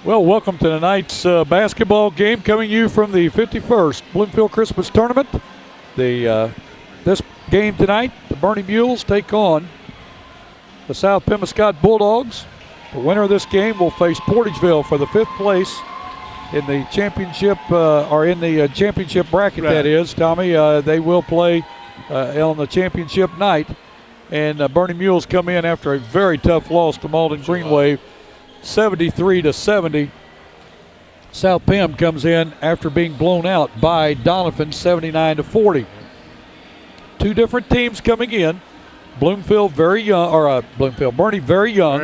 Well, welcome to tonight's basketball game coming to you from the 51st Bloomfield Christmas Tournament. This game tonight, the Bernie Mules take on the South Pemiscot Bulldogs. The winner of this game will face Portageville for the 5th place in the championship, championship bracket, right. That is, Tommy. They will play on the championship night. And Bernie Mules come in after a very tough loss to Malden Green Wave, 73-70. South Pem comes in after being blown out by Donovan, 79-40. Two different teams coming in. Bernie very young,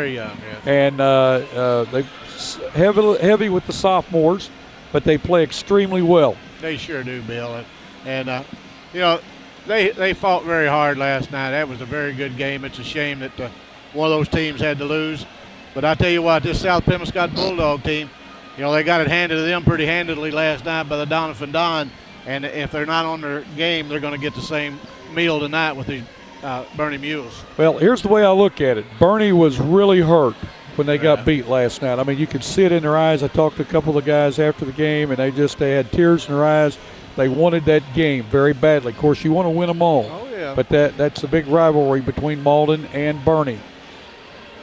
yeah. And they heavy with the sophomores, but they play extremely well. They sure do, Bill. And they fought very hard last night. That was a very good game. It's a shame that one of those teams had to lose. But I tell you what, this South Pemiscot Bulldog team, they got it handed to them pretty handedly last night by the Donovan Don. And if they're not on their game, they're going to get the same meal tonight with the Bernie Mules. Well, here's the way I look at it. Bernie was really hurt when they got beat last night. I mean, you could see it in their eyes. I talked to a couple of guys after the game, and they had tears in their eyes. They wanted that game very badly. Of course, you want to win them all. Oh, yeah. But that's a big rivalry between Malden and Bernie.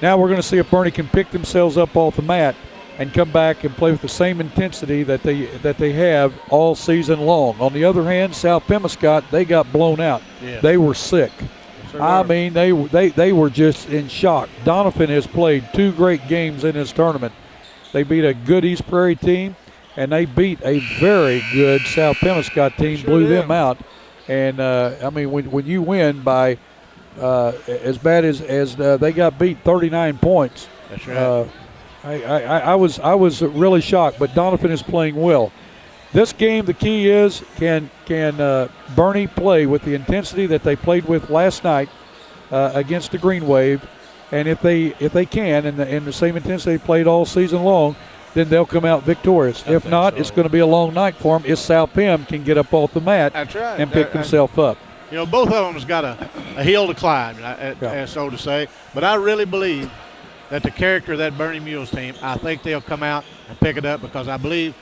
Now we're going to see if Bernie can pick themselves up off the mat and come back and play with the same intensity that they have all season long. On the other hand, South Pemiscot, they got blown out. Yeah. They were sick. I mean, they were just in shock. Donovan has played 2 great games in this tournament. They beat a good East Prairie team, and they beat a very good South Pemiscot team, blew them out. And, when you win by as bad as they got beat 39 points. That's right. I was really shocked, but Donovan is playing well. This game, the key is can Bernie play with the intensity that they played with last night against the Green Wave, and if they can, and the same intensity they played all season long, then they'll come out victorious. If not, it's going to be a long night for them if South Pem can get up off the mat and pick themselves up. Both of them's got a hill to climb, so to say. But I really believe that the character of that Bernie Mules team, I think they'll come out and pick it up because I believe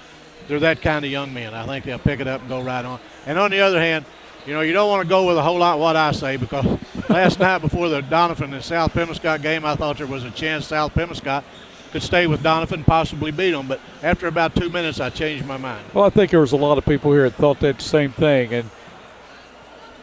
they're that kind of young men. I think they'll pick it up and go right on. And on the other hand, you don't want to go with a whole lot what I say because last night before the Donovan and South Pemiscot game, I thought there was a chance South Pemiscot could stay with Donovan and possibly beat them. But after about 2 minutes, I changed my mind. Well, I think there was a lot of people here that thought that same thing. And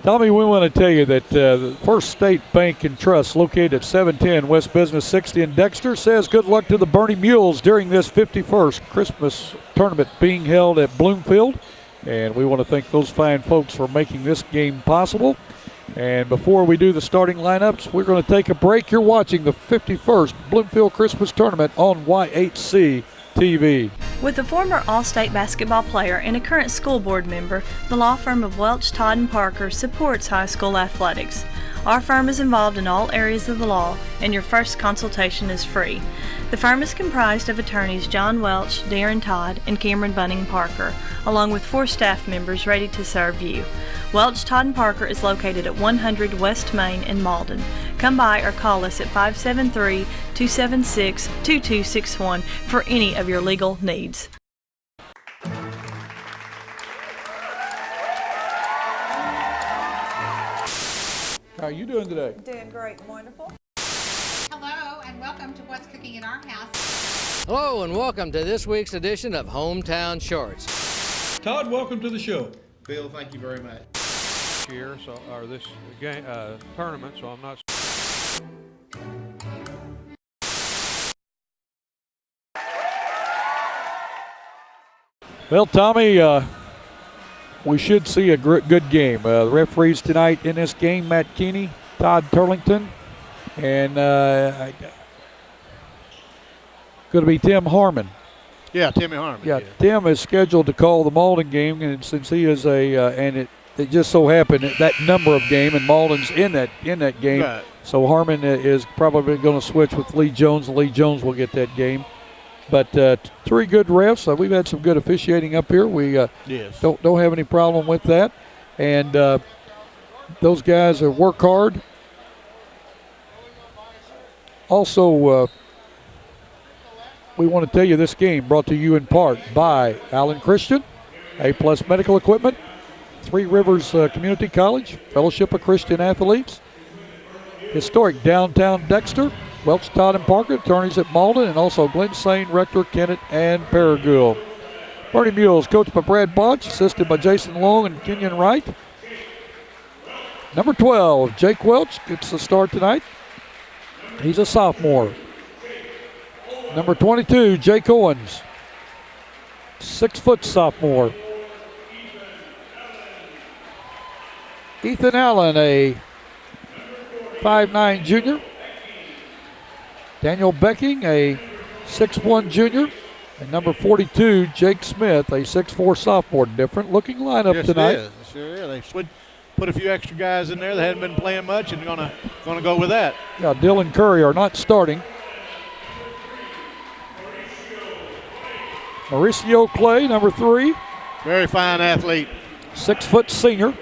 Tommy, we want to tell you that the First State Bank and Trust, located at 710 West Business 60 in Dexter, says good luck to the Bernie Mules during this 51st Christmas tournament being held at Bloomfield. And we want to thank those fine folks for making this game possible. And before we do the starting lineups, we're going to take a break. You're watching the 51st Bloomfield Christmas Tournament on YHC TV. With a former All-State basketball player and a current school board member, the law firm of Welch, Todd & Parker supports high school athletics. Our firm is involved in all areas of the law, and your first consultation is free. The firm is comprised of attorneys John Welch, Darren Todd, and Cameron Bunning Parker, along with 4 staff members ready to serve you. Welch, Todd & Parker is located at 100 West Main in Malden. Come by or call us at 573-276-2261 for any of your legal needs. How are you doing today? Doing great, wonderful. Hello, and welcome to What's Cooking in Our House. Hello, and welcome to this week's edition of Hometown Shorts. Todd, welcome to the show. Bill, thank you very much. Year, this game tournament, so I'm not. Well, Tommy, we should see a good game. The referees tonight in this game, Matt Keeney, Todd Turlington, and going to be Tim Harmon. Yeah, Timmy Harmon. Yeah, Tim is scheduled to call the Malden game, and since he is it just so happened that number of game, and Malden's in that game, right. So Harmon is probably going to switch with Lee Jones, and Lee Jones will get that game. But 3 good refs. We've had some good officiating up here. We don't have any problem with that. And those guys work hard. Also, we want to tell you this game brought to you in part by Allen Christian, A-Plus Medical Equipment, Three Rivers Community College, Fellowship of Christian Athletes, Historic Downtown Dexter, Welch, Todd, and Parker, attorneys at Malden, and also Glen Sain, Rector, Kennett, and Paragould. Bernie Mules, coached by Brad Bodge, assisted by Jason Long and Kenyon Wright. Number 12, Jake Welch, gets the start tonight. He's a sophomore. Number 22, Jake Owens, 6-foot sophomore. Ethan Allen, a 5'9" junior. Daniel Becking, a 6'1" junior. And number 42, Jake Smith, a 6'4" sophomore. Different looking lineup tonight. It is. Sure is. They should put a few extra guys in there that hadn't been playing much and gonna go with that. Yeah, Dylan Curry are not starting. Mauricio Clay, number 3. Very fine athlete. 6-foot senior.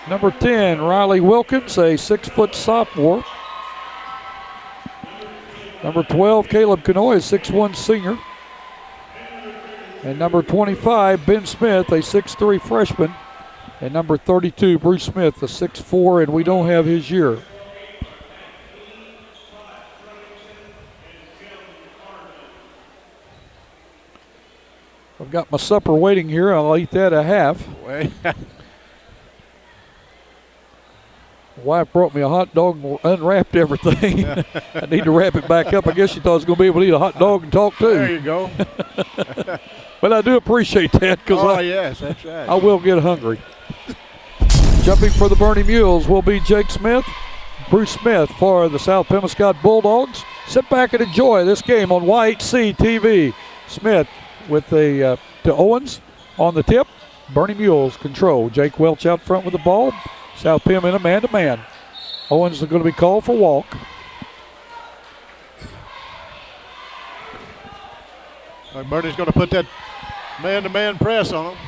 Number 10, Riley Wilkins, a 6-foot sophomore. Number 12, Caleb Canoy, a 6'1" senior. And number 25, Ben Smith, a 6'3" freshman. And number 32, Bruce Smith, a 6'4", and we don't have his year. I've got my supper waiting here. I'll eat that at half. Wife brought me a hot dog and unwrapped everything. I need to wrap it back up. I guess she thought I was going to be able to eat a hot dog and talk too. There you go. But I do appreciate that because yes, that's right. I will get hungry. Jumping for the Bernie Mules will be Jake Smith, Bruce Smith for the South Pemiscot Bulldogs. Sit back and enjoy this game on YHC TV. Smith with the to Owens on the tip. Bernie Mules control. Jake Welch out front with the ball. South Pem in a man-to-man. Owens is going to be called for walk. Bernie's going to put that man-to-man press on him.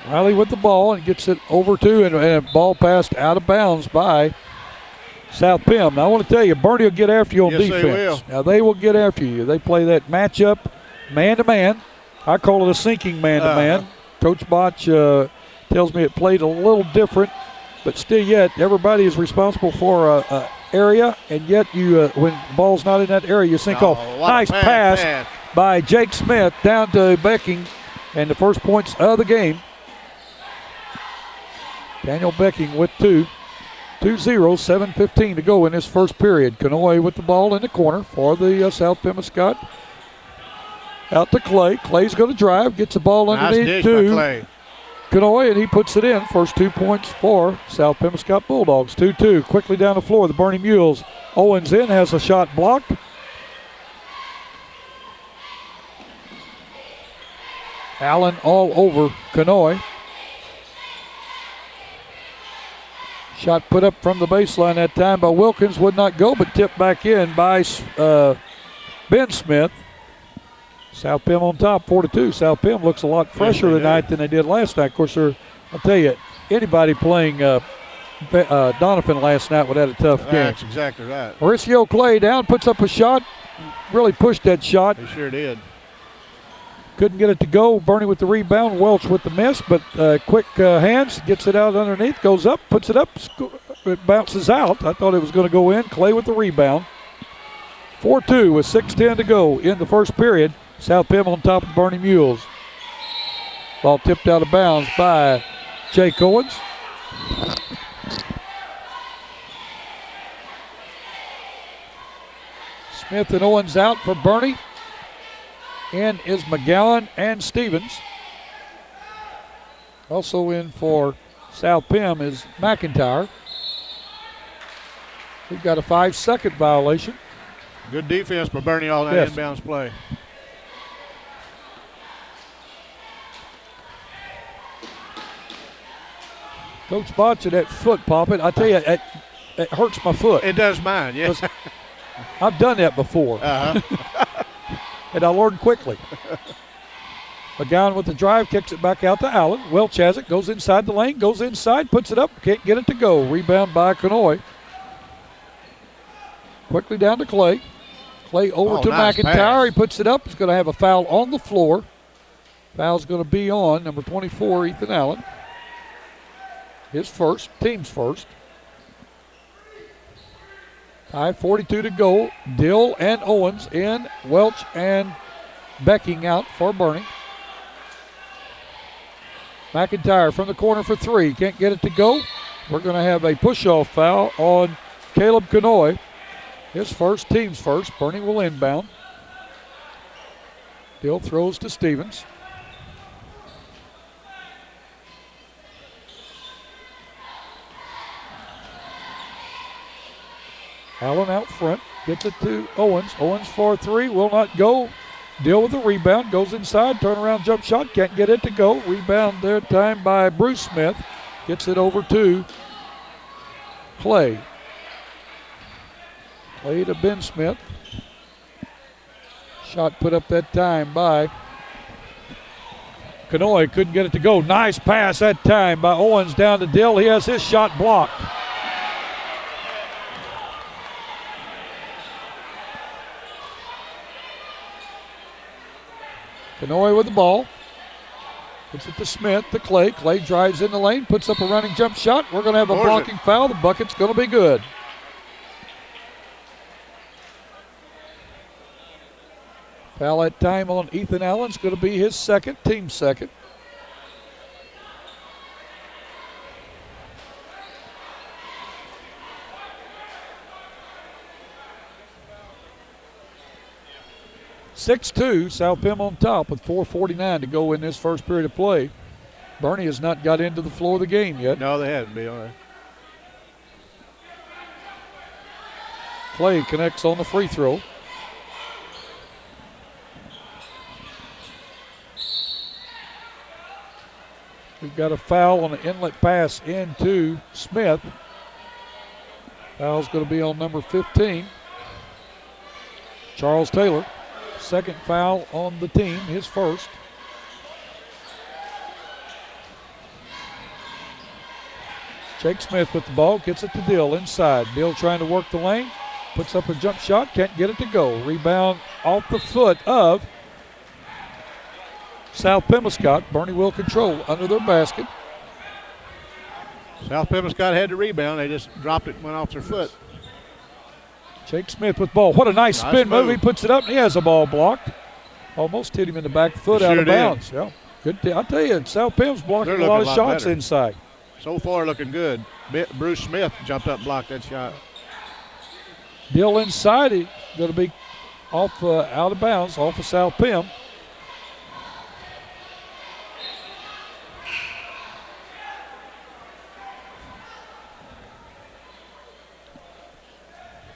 Riley with the ball and gets it over to and a ball passed out of bounds by South Pem. Now I want to tell you, Bernie will get after you on defense. They will. Now they will get after you. They play that matchup man-to-man. I call it a sinking man-to-man. Coach Botch tells me it played a little different, but still yet everybody is responsible for a area, and yet you when the ball's not in that area, you sink off. Nice pass by Jake Smith down to Becking, and the first points of the game. Daniel Becking with 2. 2-0, 7:15 to go in this first period. Canoy with the ball in the corner for the South Pemiscot. Out to Clay. Clay's going to drive, gets the ball underneath to Canoy, and he puts it in. First 2 points for South Pemiscot Bulldogs. 2-2. Quickly down the floor, the Bernie Mules. Owens in, has a shot blocked. Allen all over Canoy. Shot put up from the baseline that time by Wilkins, would not go, but tipped back in by Ben Smith. South Pem on top, 4-2. South Pem looks a lot fresher tonight than they did last night. Of course, I'll tell you, anybody playing Donovan last night would have had a tough game. That's exactly right. Mauricio Clay down, puts up a shot, really pushed that shot. He sure did. Couldn't get it to go. Bernie with the rebound. Welch with the miss, but quick hands. Gets it out underneath. Goes up. Puts it up. It bounces out. I thought it was going to go in. Clay with the rebound. 4-2 with 6:10 to go in the first period. South Pem on top of the Bernie Mules. Ball tipped out of bounds by Jake Owens. Smith and Owens out for Bernie. In is McGowan and Stevens. Also in for South Pem is McIntyre. We've got a 5-second violation. Good defense by Bernie all that inbounds play. Coach Botch, that foot popping, I tell you, it hurts my foot. It does mine, yes. I've done that before. And I learned quickly. McGowan with the drive, kicks it back out to Allen. Welch has it, goes inside the lane, goes inside, puts it up, can't get it to go. Rebound by Kanoy. Quickly down to Clay. Clay over to nice McIntyre. pass. He puts it up. He's going to have a foul on the floor. Foul's going to be on number 24, Ethan Allen. His first, team's first. 5:42 to go. Dill and Owens in. Welch and Becking out for Bernie. McIntyre from the corner for three. Can't get it to go. We're going to have a push-off foul on Caleb Kanoy. His first, team's first. Bernie will inbound. Dill throws to Stevens. Allen out front, gets it to Owens. Owens for three, will not go. Dill with the rebound, goes inside, turnaround jump shot, can't get it to go. Rebound there, time by Bruce Smith. Gets it over to Clay. Clay to Ben Smith. Shot put up that time by Kanoy, couldn't get it to go. Nice pass that time by Owens down to Dill. He has his shot blocked. Kanoy with the ball. Puts it to Smith, to Clay. Clay drives in the lane, puts up a running jump shot. We're going to have a blocking foul. The bucket's going to be good. Foul that time on Ethan Allen's going to be his second, team second. (6-2), South Pim on top with 4:49 to go in this first period of play. Bernie has not got into the floor of the game yet. No, they haven't been. All right. Clay connects on the free throw. We've got a foul on an inlet pass into Smith. Foul's going to be on number 15, Charles Taylor. Second foul on the team, his first. Jake Smith with the ball, gets it to Dill inside. Dill trying to work the lane, puts up a jump shot, can't get it to go. Rebound off the foot of South Pemiscot. Bernie will control under their basket. South Pemiscot had the rebound. They just dropped it and went off their foot. Jake Smith with ball. What a nice spin move. He puts it up and he has a ball blocked. Almost hit him in the back foot out of bounds. Yeah, good. I'll tell you, South Pim's blocking a lot of shots inside. So far looking good. Bruce Smith jumped up and blocked that shot. Dill inside. He's going to be off out of bounds, off of South Pim.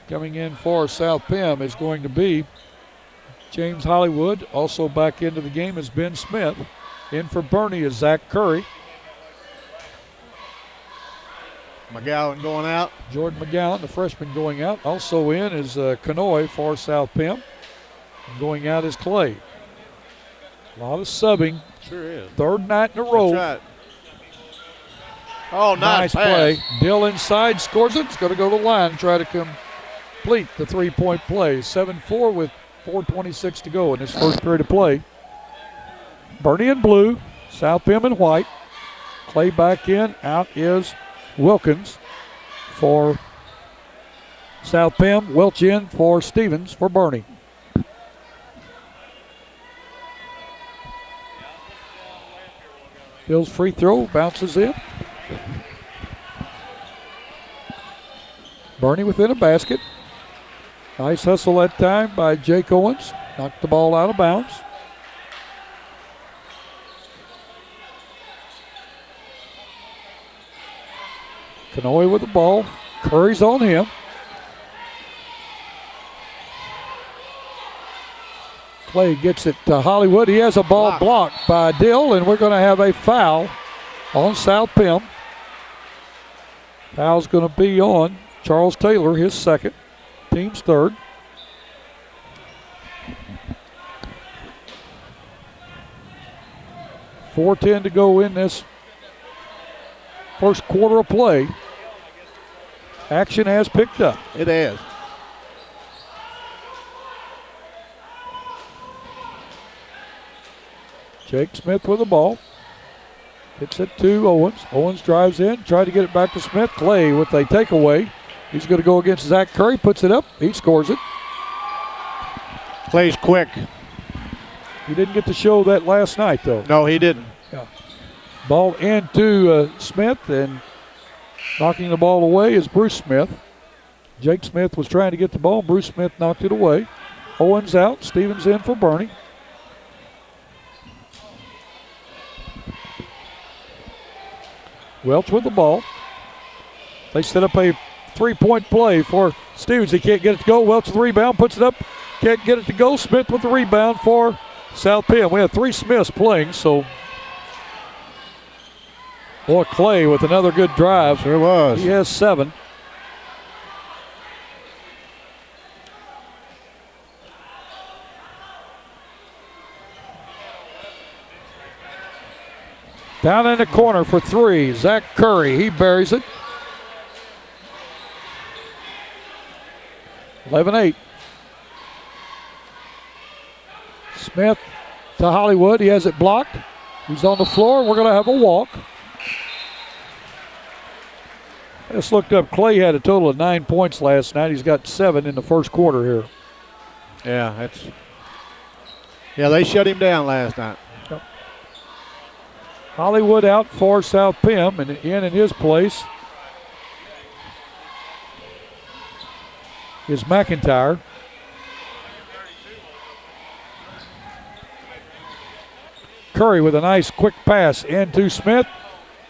Coming in for South Pim is going to be James Hollywood. Also back into the game is Ben Smith. In for Bernie is Zach Curry. McGowan going out. Jordan McGowan, the freshman, going out. Also in is Kanoy for South Pim. Going out is Clay. A lot of subbing. Sure is. Third night in a row. That's right. Oh, nice play. Dill inside, scores it. It's going to go to the line and try to complete the three-point play. 7-4 with 4:26 to go in this first period of play. Bernie in blue, South Pim in white. Clay back in. Out is Wilkins for South Pim. Welch in for Stevens for Bernie. Bill's free throw bounces in. Bernie within a basket. Nice hustle that time by Jake Owens. Knocked the ball out of bounds. Kanoy with the ball. Curry's on him. Clay gets it to Hollywood. He has a ball blocked by Dill, and we're going to have a foul on South Pim. Foul's going to be on Charles Taylor, his second, team's third. 4:10 to go in this first quarter of play. Action has picked up. It has. Jake Smith with the ball. Hits it to Owens. Owens drives in, tried to get it back to Smith. Clay with a takeaway. He's going to go against Zach Curry, puts it up. He scores it. Clay's quick. He didn't get to show that last night, though. No, he didn't. Yeah. Ball into Smith, and knocking the ball away is Bruce Smith. Jake Smith was trying to get the ball. Bruce Smith knocked it away. Owens out. Stevens in for Bernie. Welch with the ball. They set up a three-point play for Stevens. He can't get it to go. Welch with the rebound, puts it up. Can't get it to go. Smith with the rebound for South Penn. We have three Smiths playing, so boy, Clay with another good drive. Sure was. He has 7. Down in the corner for 3, Zach Curry. He buries it. 11-8. Smith to Hollywood. He has it blocked. He's on the floor. We're going to have a walk. I just looked up. Clay had a total of 9 points last night. He's got 7 in the first quarter here. Yeah, they shut him down last night. Yep. Hollywood out for South Pim, and in his place is McIntyre. Curry with a nice quick pass into Smith.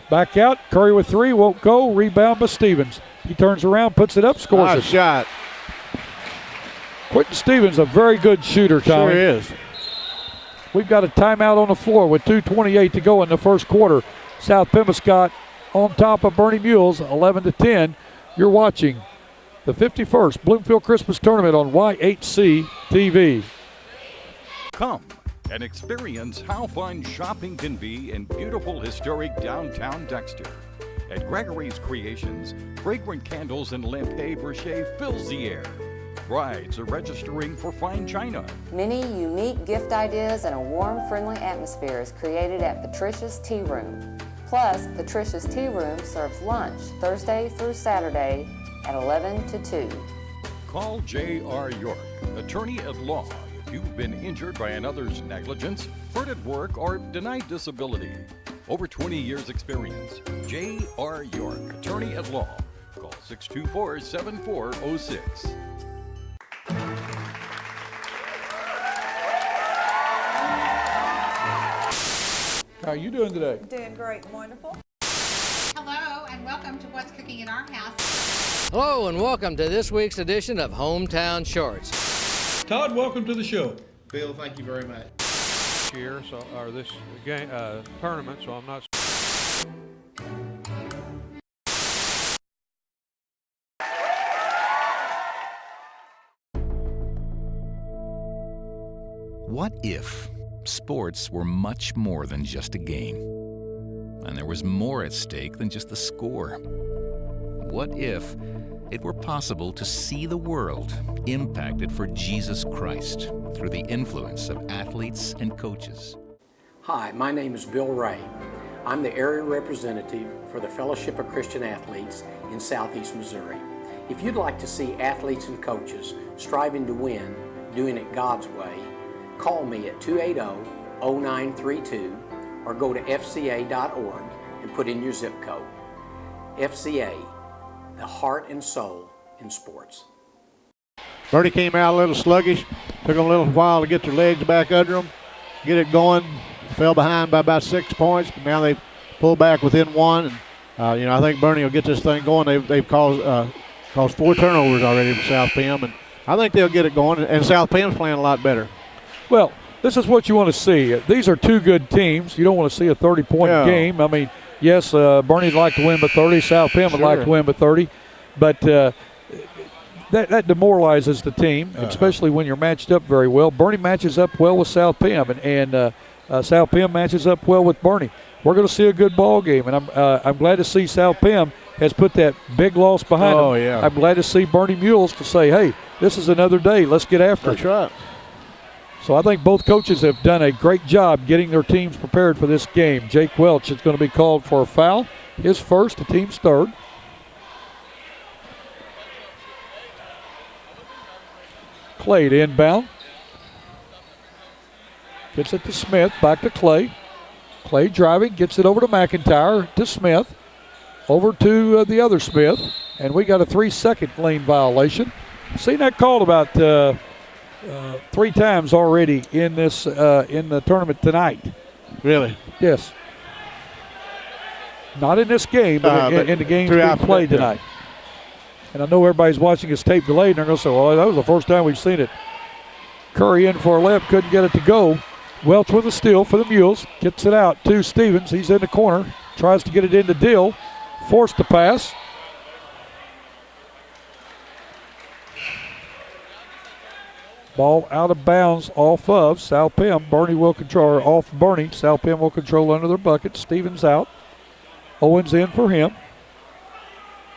Back out. Curry with 3, won't go. Rebound by Stevens. He turns around, puts it up, scores Nice it. shot. Quentin Stevens, a very good shooter, Tommy. Sure is. We've got a timeout on the floor with 2:28 to go in the first quarter. South Pemiscot on top of Bernie Mules, 11-10. You're watching the 51st Bloomfield Christmas Tournament on YHC TV. Come and experience how fun shopping can be in beautiful historic downtown Dexter. At Gregory's Creations, fragrant candles and lampe brochet fills the air. Brides are registering for fine china. Many unique gift ideas and a warm, friendly atmosphere is created at Patricia's Tea Room. Plus, Patricia's Tea Room serves lunch Thursday through Saturday at 11 to 2. Call J.R. York, attorney at law, if you've been injured by another's negligence, hurt at work, or denied disability. Over 20 years experience. J.R. York, attorney at law. Call 624-7406. How are you doing today? Doing great, wonderful. Hello, and welcome to What's Cooking in Our House. Hello, and welcome to this week's edition of Hometown Shorts. Todd, welcome to the show. Bill, thank you very much. Year, or this game tournament, so I'm not. What if sports were much more than just a game, and there was more at stake than just the score? What if it were possible to see the world impacted for Jesus Christ through the influence of athletes and coaches? Hi, my name is Bill Ray. I'm the area representative for the Fellowship of Christian Athletes in Southeast Missouri. If you'd like to see athletes and coaches striving to win, doing it God's way, call me at 280-0932 or go to fca.org and put in your zip code. FCA, the heart and soul in sports. Bernie came out a little sluggish. Took them a little while to get their legs back under them, get it going. Fell behind by about 6 points, but now they've pulled back within 1. And, I think Bernie will get this thing going. They've caused 4 turnovers already for South Pim, and I think they'll get it going. And South Pim's playing a lot better. Well, this is what you want to see. These are two good teams. You don't want to see a 30-point game. I mean, yes, Bernie'd like to win by 30. South Pim would like to win by 30. But that demoralizes the team, especially when you're matched up very well. Bernie matches up well with South Pim. And South Penn matches up well with Bernie. We're going to see a good ball game, and I'm glad to see South Penn has put that big loss behind them. Yeah. I'm glad to see Bernie Mules to say, hey, this is another day. Let's get after it. That's right. So I think both coaches have done a great job getting their teams prepared for this game. Jake Welch is going to be called for a foul. His first, the team's third. Clay to inbound. Gets it to Smith, back to Clay. Clay driving, gets it over to McIntyre, to Smith. Over to the other Smith. And we got a 3-second lane violation. Seen that called about 3 times already in this in the tournament tonight. Really? Yes. Not in this game, but in the games we played tonight. And I know everybody's watching this tape delayed, and they're going to say, well, that was the first time we've seen it. Curry in for a layup, couldn't get it to go. Welch with a steal for the Mules. Gets it out to Stevens. He's in the corner. Tries to get it into Dill. Forced to pass. Ball out of bounds off of South Penn. Bernie will control, or off Bernie. South Penn will control under their bucket. Stevens out. Owens in for him.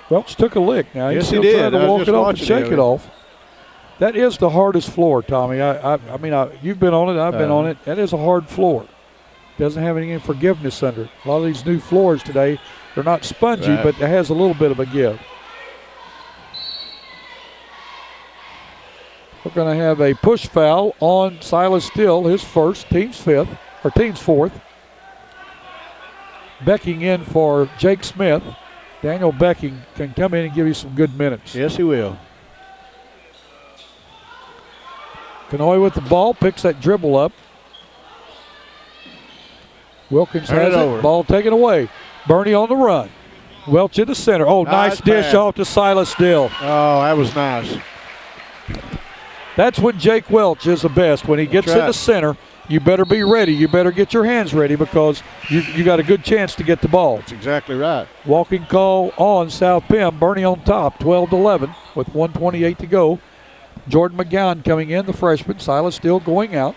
Welch took a lick now. He's still trying to walk it off and shake it off. That is the hardest floor, Tommy. I mean, you've been on it. I've been on it. That is a hard floor. Doesn't have any forgiveness under it. A lot of these new floors today, they're not spongy, but it has a little bit of a give. We're going to have a push foul on Silas Still, his first, team's fourth. Becking in for Jake Smith. Daniel Becking can come in and give you some good minutes. Yes, he will. Kanoy with the ball, picks that dribble up. Wilkins has it. Ball taken away. Bernie on the run. Welch in the center. Oh, nice dish off to Silas Still. Oh, that was nice. That's when Jake Welch is the best. When he gets in the center, you better be ready. You better get your hands ready because you got a good chance to get the ball. That's exactly right. Walking call on South Penn. Bernie on top, 12-11 with 1:28 to go. Jordan McGowan coming in, the freshman. Silas Still going out.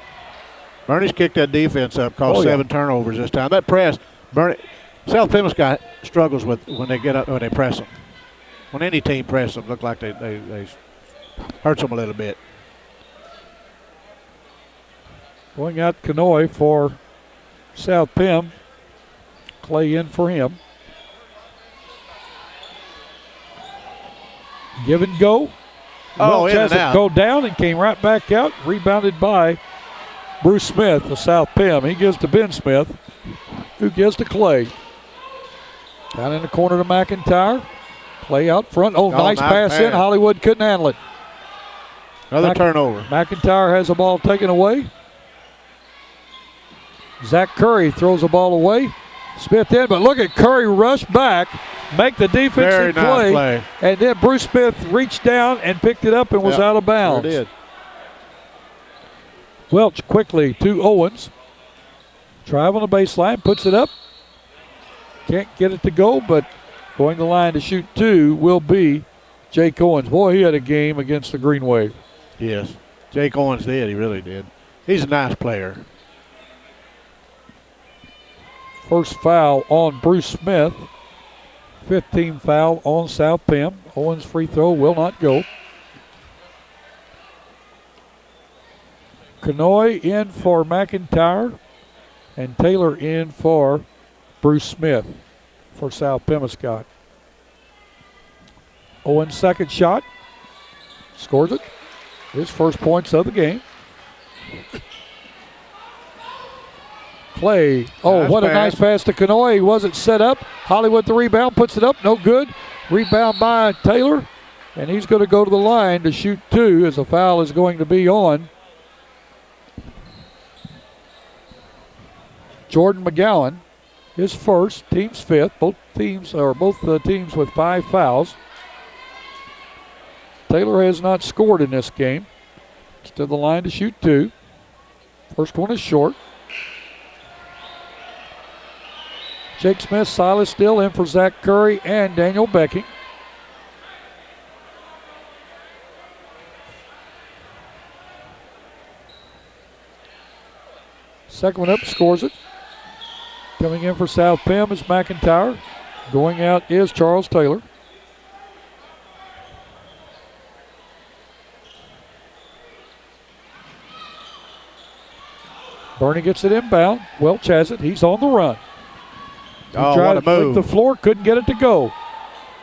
Bernie's kicked that defense up, caused 7 turnovers this time. That press, South Pemiscot struggles with when they get up, when they press them. When any team presses them, look like they hurts them a little bit. Going out Kanoy for South Penn. Clay in for him. Give and go. Oh, in and out. Go down and came right back out. Rebounded by Bruce Smith of South Penn. He gives to Ben Smith, who gives to Clay. Down in the corner to McIntyre. Clay out front. Oh, nice pass in. Hollywood couldn't handle it. Another turnover. McIntyre has the ball taken away. Zach Curry throws the ball away. Smith in, but look at Curry rush back, make the defensive play, and then Bruce Smith reached down and picked it up and was out of bounds. Sure did. Welch quickly to Owens. Drive on the baseline, puts it up. Can't get it to go, but going the line to shoot 2 will be Jake Owens. Boy, he had a game against the Green Wave. Yes, Jake Owens did. He really did. He's a nice player. First foul on Bruce Smith. 15th foul on South Penn. Owens' free throw will not go. Kanoy in for McIntyre and Taylor in for Bruce Smith for South Pemiscot. Owens' second shot. Scores it. His first points of the game. Play. Oh, what a nice pass to Kanoy. He wasn't set up. Hollywood the rebound, puts it up, no good. Rebound by Taylor, and he's going to go to the line to shoot 2 as a foul is going to be on Jordan McGowan. His first, team's 5th. Both teams with 5 fouls. Taylor has not scored in this game. It's to the line to shoot 2. First one is short. Jake Smith, Silas Still in for Zach Curry and Daniel Becking. Second one up, scores it. Coming in for South Pem is McIntyre. Going out is Charles Taylor. Bernie gets it inbound. Welch has it. He's on the run. He tried what a to flick move. the floor, couldn't get it to go.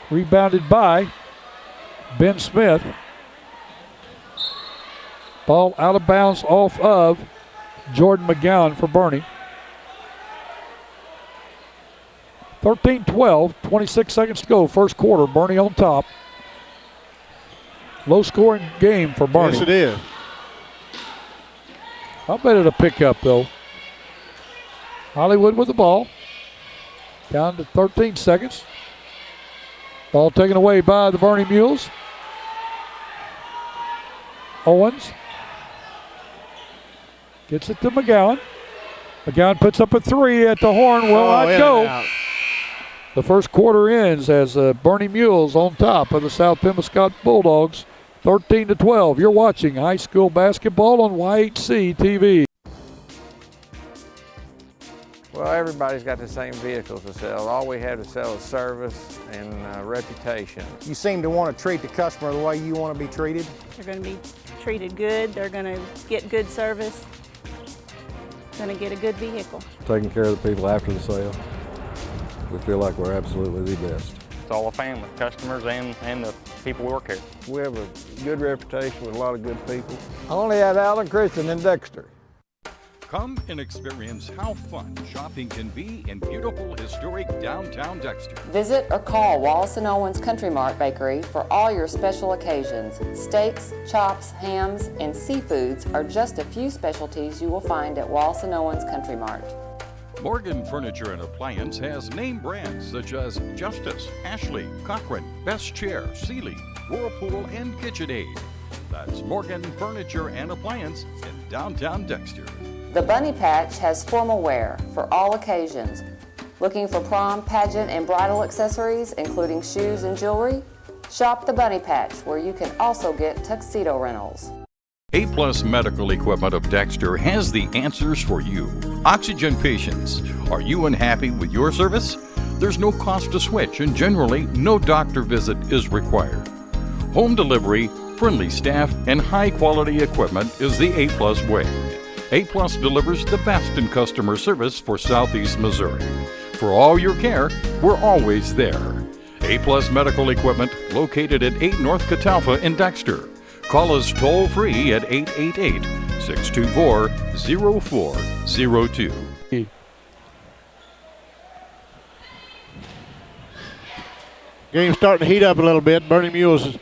Rebounded by Ben Smith. Ball out of bounds off of Jordan McGowan for Bernie. 13-12, 26 seconds to go, first quarter. Bernie on top. Low scoring game for Bernie. Yes, it is. I bet it'll pick up though. Hollywood with the ball. Down to 13 seconds. Ball taken away by the Bernie Mules. Owens gets it to McGowan. McGowan puts up a three at the horn. Will not go. The first quarter ends as Bernie Mules on top of the South Pemiscot Bulldogs, 13-12. You're watching high school basketball on YHC TV. Well, everybody's got the same vehicles to sell. All we have to sell is service and reputation. You seem to want to treat the customer the way you want to be treated. They're going to be treated good. They're going to get good service. Going to get a good vehicle. Taking care of the people after the sale. We feel like we're absolutely the best. It's all a family, customers and the people who work here. We have a good reputation with a lot of good people. I only had Allen Christian and Dexter. Come and experience how fun shopping can be in beautiful, historic downtown Dexter. Visit or call Wallace & Owens Country Mart Bakery for all your special occasions. Steaks, chops, hams, and seafoods are just a few specialties you will find at Wallace & Owens Country Mart. Morgan Furniture and Appliance has name brands such as Justice, Ashley, Cochran, Best Chair, Sealy, Whirlpool, and KitchenAid. That's Morgan Furniture and Appliance in downtown Dexter. The Bunny Patch has formal wear for all occasions. Looking for prom, pageant, and bridal accessories, including shoes and jewelry? Shop the Bunny Patch, where you can also get tuxedo rentals. A-Plus Medical Equipment of Dexter has the answers for you. Oxygen patients, are you unhappy with your service? There's no cost to switch, and generally, no doctor visit is required. Home delivery, friendly staff, and high-quality equipment is the A-Plus way. A-Plus delivers the best in customer service for Southeast Missouri. For all your care, we're always there. A-Plus Medical Equipment, located at 8 North Catalpa in Dexter. Call us toll-free at 888-624-0402. Game's starting to heat up a little bit. Bernie Mules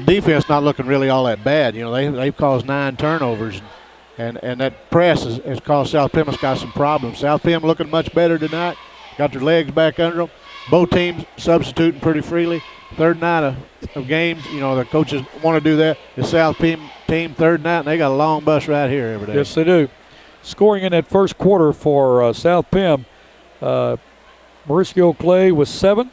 defense not looking really all that bad. You know, they've caused 9 turnovers. And that press has caused South Pemiscot some problems. South Pem looking much better tonight. Got their legs back under them. Both teams substituting pretty freely. Third night of games, you know, the coaches want to do that. The South Pem team, third night, and they got a long bus right here every day. Yes, they do. Scoring in that first quarter for South Pem, Mauricio Clay with 7.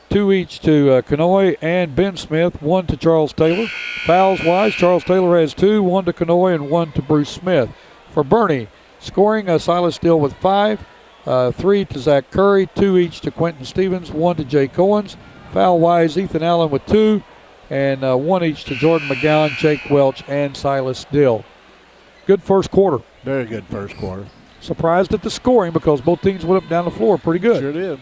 2 each to Kanoy and Ben Smith, 1 to Charles Taylor. Fouls-wise, Charles Taylor has 2, 1 to Kanoy and 1 to Bruce Smith. For Bernie, scoring Silas Steele with 5, 3 to Zach Curry, 2 each to Quentin Stevens, 1 to Jake Owens. Foul-wise, Ethan Allen with 2, and 1 each to Jordan McGowan, Jake Welch, and Silas Dill. Good first quarter. Very good first quarter. Surprised at the scoring because both teams went up and down the floor pretty good. Sure did.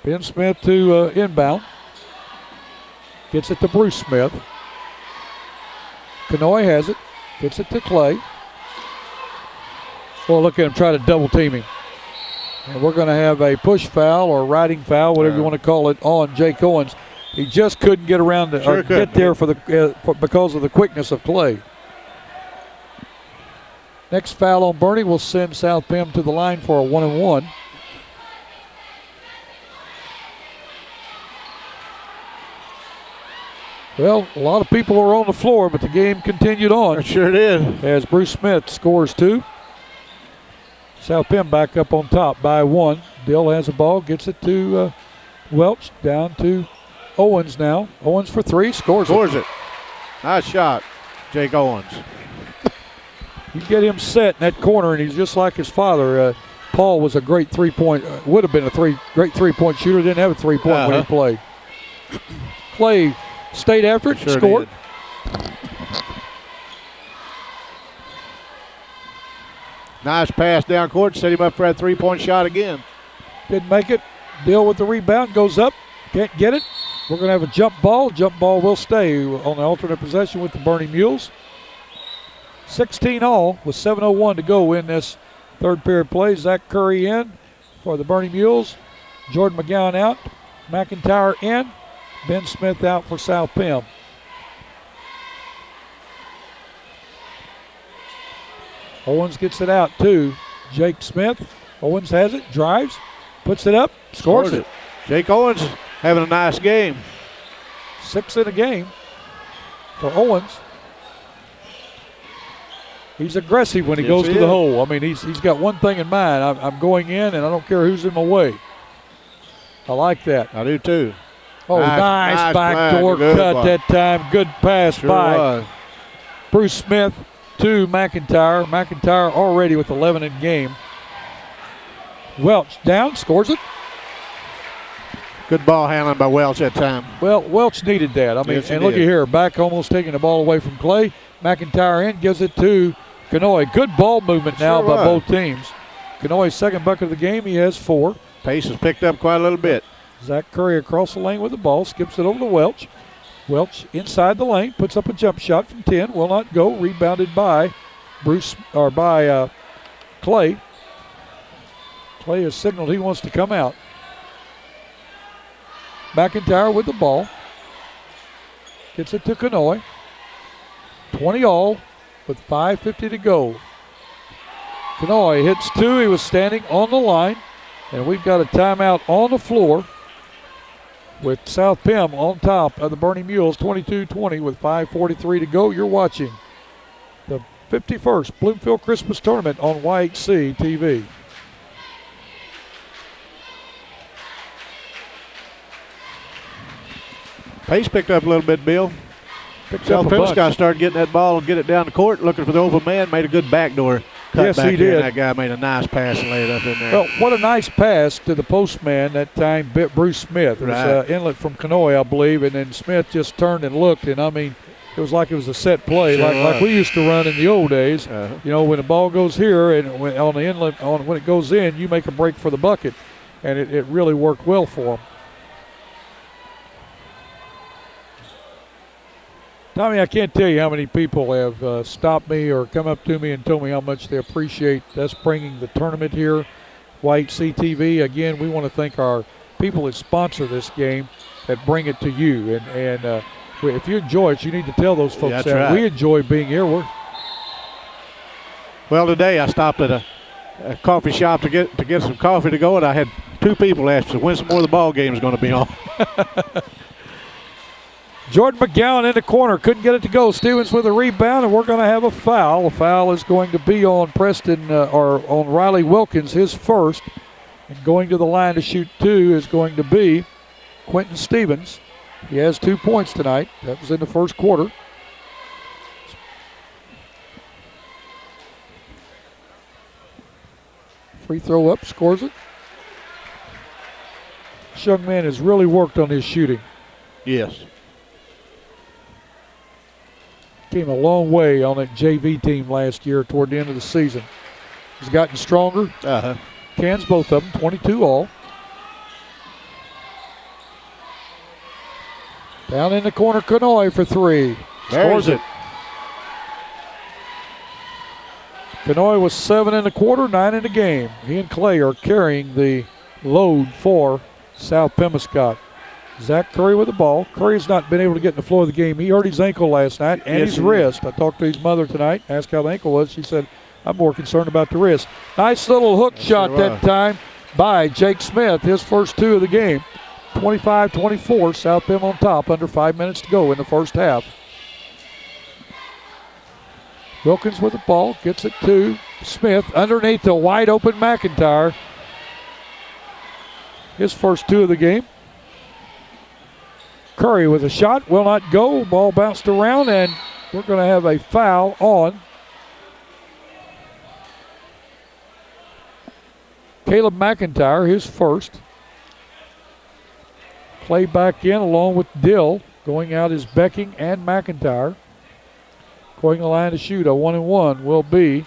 Ben Smith to inbound. Gets it to Bruce Smith. Kanoy has it. Gets it to Clay. Well, look at him try to double team him. And we're going to have a push foul or riding foul, whatever you want to call it, on Jake Owens. He just couldn't get around to get there because of the quickness of Clay. Next foul on Bernie will send South Pem to the line for a 1-and-1. Well, a lot of people are on the floor, but the game continued on. It sure did. As Bruce Smith scores 2. South Pem back up on top by 1. Dill has the ball, gets it to Welch, down to Owens now. Owens for 3, scores it. Nice shot, Jake Owens. You get him set in that corner, and he's just like his father. Paul was a great three-point, would have been a great three-point shooter. Didn't have a three-point when he played. Clay stayed after it, Sure scored. did. Nice pass down court, set him up for that three-point shot again. Didn't make it. Deal with the rebound, goes up, can't get it. We're going to have a jump ball. Jump ball will stay on the alternate possession with the Bernie Mules. 16 all with 7:01 to go in this third period play. Zach Curry in for the Bernie Mules. Jordan McGowan out. McIntyre in. Ben Smith out for South Pem. Owens gets it out to Jake Smith. Owens has it, drives, puts it up, scores it. Jake Owens having a nice game. 6 in a game for Owens. He's aggressive when he goes to the hole. I mean, he's got one thing in mind. I'm going in, and I don't care who's in my way. I like that. I do too. Oh, nice backdoor cut that time. Good pass by Bruce Smith to McIntyre. McIntyre already with 11 in game. Welch down, scores it. Good ball handling by Welch that time. Well, Welch needed that. I mean, Yes, and look at here, back almost taking the ball away from Clay. McIntyre in, gives it to Kanoy. Good ball movement now by both teams. Kanoy's second bucket of the game. He has 4. Pace has picked up quite a little bit. Zach Curry across the lane with the ball, skips it over to Welch. Welch inside the lane, puts up a jump shot from 10, will not go. Rebounded by Clay. Clay has signaled he wants to come out. McIntyre with the ball. Gets it to Kanoy. 20 all with 5:50 to go. Kanoy hits 2. He was standing on the line. And we've got a timeout on the floor with South Pem on top of the Bernie Mules, 22-20 with 5:43 to go. You're watching the 51st Bloomfield Christmas Tournament on YHC TV. Pace picked up a little bit, Bill. South Pemiscot started getting that ball and get it down the court, looking for the open man, made a good backdoor cut yes, back he there. did. That guy made a nice pass and laid it up in there. Well, what a nice pass to the postman that time, Bruce Smith. It was inlet from Kanoy, I believe, and then Smith just turned and looked, and I mean, it was like it was a set play, like we used to run in the old days. You know, when the ball goes here and when, on the inlet, when it goes in, you make a break for the bucket, and it really worked well for him. Tommy, I can't tell you how many people have stopped me or come up to me and told me how much they appreciate us bringing the tournament here. YHC TV, again, we want to thank our people that sponsor this game that bring it to you. And if you enjoy it, you need to tell those folks that. Right. We enjoy being here. Well, today I stopped at a coffee shop to get some coffee to go, and I had 2 people ask me when some more of the ball game is going to be on. Jordan McGowan in the corner, couldn't get it to go. Stevens with a rebound, and we're going to have a foul. A foul is going to be on Preston or on Riley Wilkins, his first. And going to the line to shoot 2 is going to be Quentin Stevens. He has 2 points tonight. That was in the first quarter. Free throw up, scores it. This young man has really worked on his shooting. Yes. Came a long way on that JV team last year toward the end of the season. He's gotten stronger. Cans both of them, 22 all. Down in the corner, Kanoy for 3. Scores it. Kanoy was 7 in the quarter, 9 in the game. He and Clay are carrying the load for South Pemiscot. Zach Curry with the ball. Curry's not been able to get in the floor of the game. He hurt his ankle last night and his wrist. I talked to his mother tonight, asked how the ankle was. She said, I'm more concerned about the wrist. Nice little hook shot that time by Jake Smith, his first 2 of the game. 25-24, South Pem on top, under 5 minutes to go in the first half. Wilkins with the ball, gets it to Smith, underneath the wide open McIntyre. His first 2 of the game. Curry with a shot, will not go. Ball bounced around, and we're going to have a foul on Caleb McIntyre, his first. Play back in along with Dill. Going out is Becking and McIntyre. Going to the line to shoot a 1-and-1 will be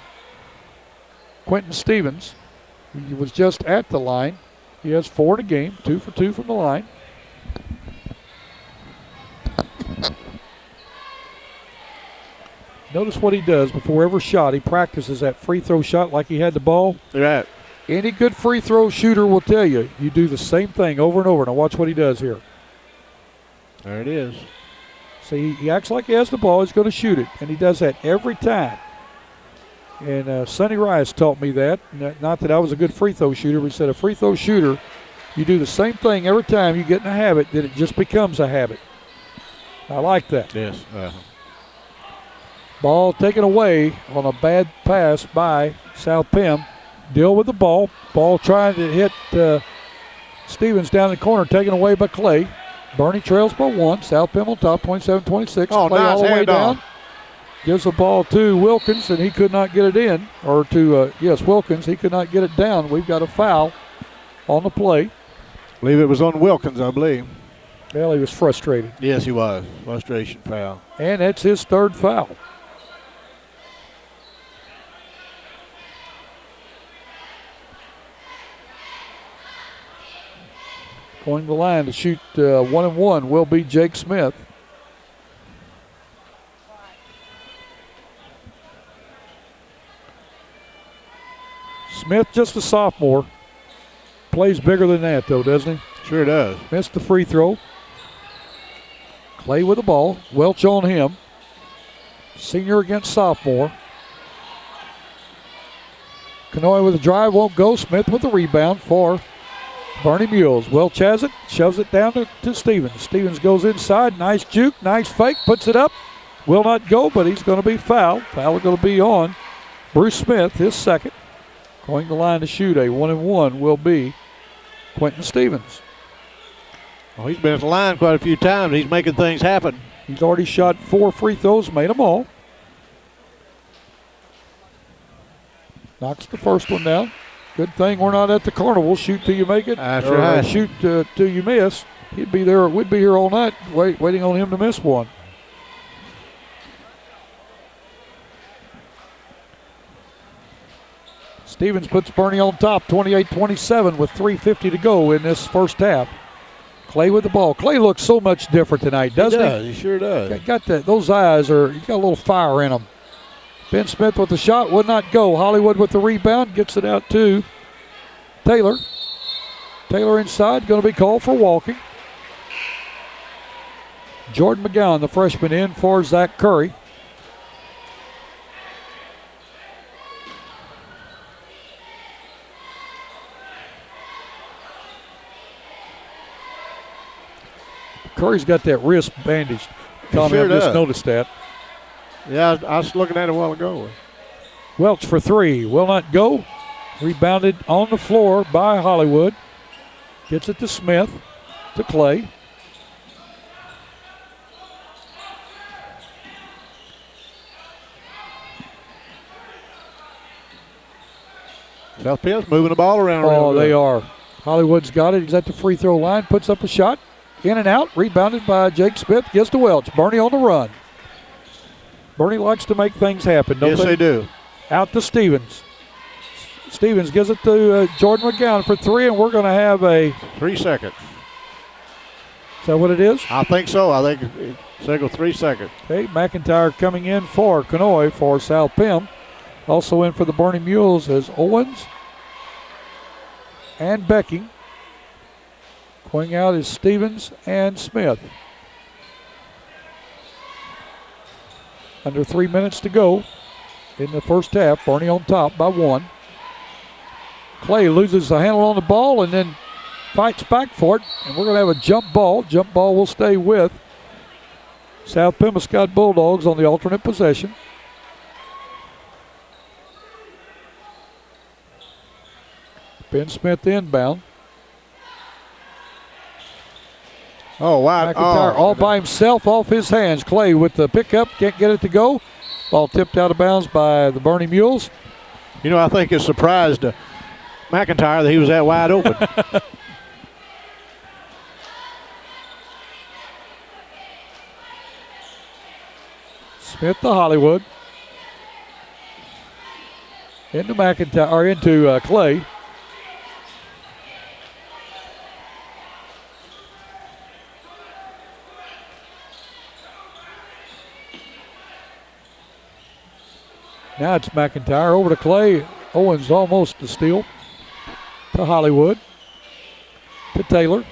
Quentin Stevens. He was just at the line. He has 4 in the game, 2 for 2 from the line. Notice what he does before every shot. He practices that free throw shot like he had the ball. Right. Any good free throw shooter will tell you, you do the same thing over and over. Now watch what he does here. There it is. See, he acts like he has the ball. He's going to shoot it, and he does that every time. And Sonny Rice taught me that. Not that I was a good free throw shooter, but he said a free throw shooter, you do the same thing every time you get in a habit, that it just becomes a habit. I like that. Yes. Ball taken away on a bad pass by South Pem. Dill with the ball. Ball trying to hit Stevens down in the corner, taken away by Clay. Bernie trails by 1. South Pem on top, 27-26. Oh, Clay nice all the way down. handoff. Gives the ball to Wilkins, and he could not get it in. Or to, Wilkins. He could not get it down. We've got a foul on the play. I believe it was on Wilkins, I believe. Well, he was frustrated. Yes, he was. Frustration foul. And that's his 3rd foul. Going to the line to shoot 1-and-1 will be Jake Smith. Smith, just a sophomore. Plays bigger than that, though, doesn't he? Sure does. Missed the free throw. Clay with the ball. Welch on him. Senior against sophomore. Kanoy with a drive, won't go. Smith with the rebound for Bernie Mules. Welch has it, shoves it down to Stevens. Stevens goes inside, nice juke, nice fake, puts it up. Will not go, but he's going to be fouled. Foul is going to be on Bruce Smith, his 2nd. Going to the line to shoot a 1-and-1 will be Quentin Stevens. Well, he's been at the line quite a few times. He's making things happen. He's already shot 4 free throws, made them all. Knocks the first one down. Good thing we're not at the carnival. Shoot till you make it. That's or, right. Shoot till you miss. We'd be here all night waiting on him to miss one. Stevens puts Bernie on top, 28-27 with 3:50 to go in this first half. Clay with the ball. Clay looks so much different tonight, doesn't he? He does. He sure does. Got that. Those eyes he's got a little fire in them. Ben Smith with the shot, would not go. Hollywood with the rebound, gets it out to Taylor. Taylor inside, going to be called for walking. Jordan McGowan, the freshman, in for Zach Curry. Curry's got that wrist bandaged. Tommy, sure I just does. noticed that. Yeah, I was looking at it a while ago. Welch for 3, will not go. Rebounded on the floor by Hollywood. Gets it to Smith, to Clay. South Pem's moving the ball around. Oh, they are. Hollywood's got it. He's at the free throw line, puts up a shot. In and out, rebounded by Jake Smith, gets to Welch. Bernie on the run. Bernie likes to make things happen, don't Yes, they do. Out to Stevens. Stevens gives it to Jordan McGowan for 3, and we're going to have a 3 seconds. Is that what it is? I think so. I think it's going to go 3 seconds. Okay, McIntyre coming in for Kanoy for South Pem. Also in for the Bernie Mules is Owens and Becking. Going out is Stevens and Smith. Under 3 minutes to go in the first half. Bernie on top by 1. Clay loses the handle on the ball and then fights back for it. And we're going to have a jump ball. Jump ball will stay with South Pemiscot Bulldogs on the alternate possession. Ben Smith inbound. Oh, wow. McIntyre all by himself off his hands. Clay with the pickup, can't get it to go. Ball tipped out of bounds by the Bernie Mules. You know, I think it surprised McIntyre that he was that wide open. Smith to Hollywood. Into McIntyre, or into Clay. Now it's McIntyre over to Clay. Owens almost to steal. To Hollywood. To Taylor.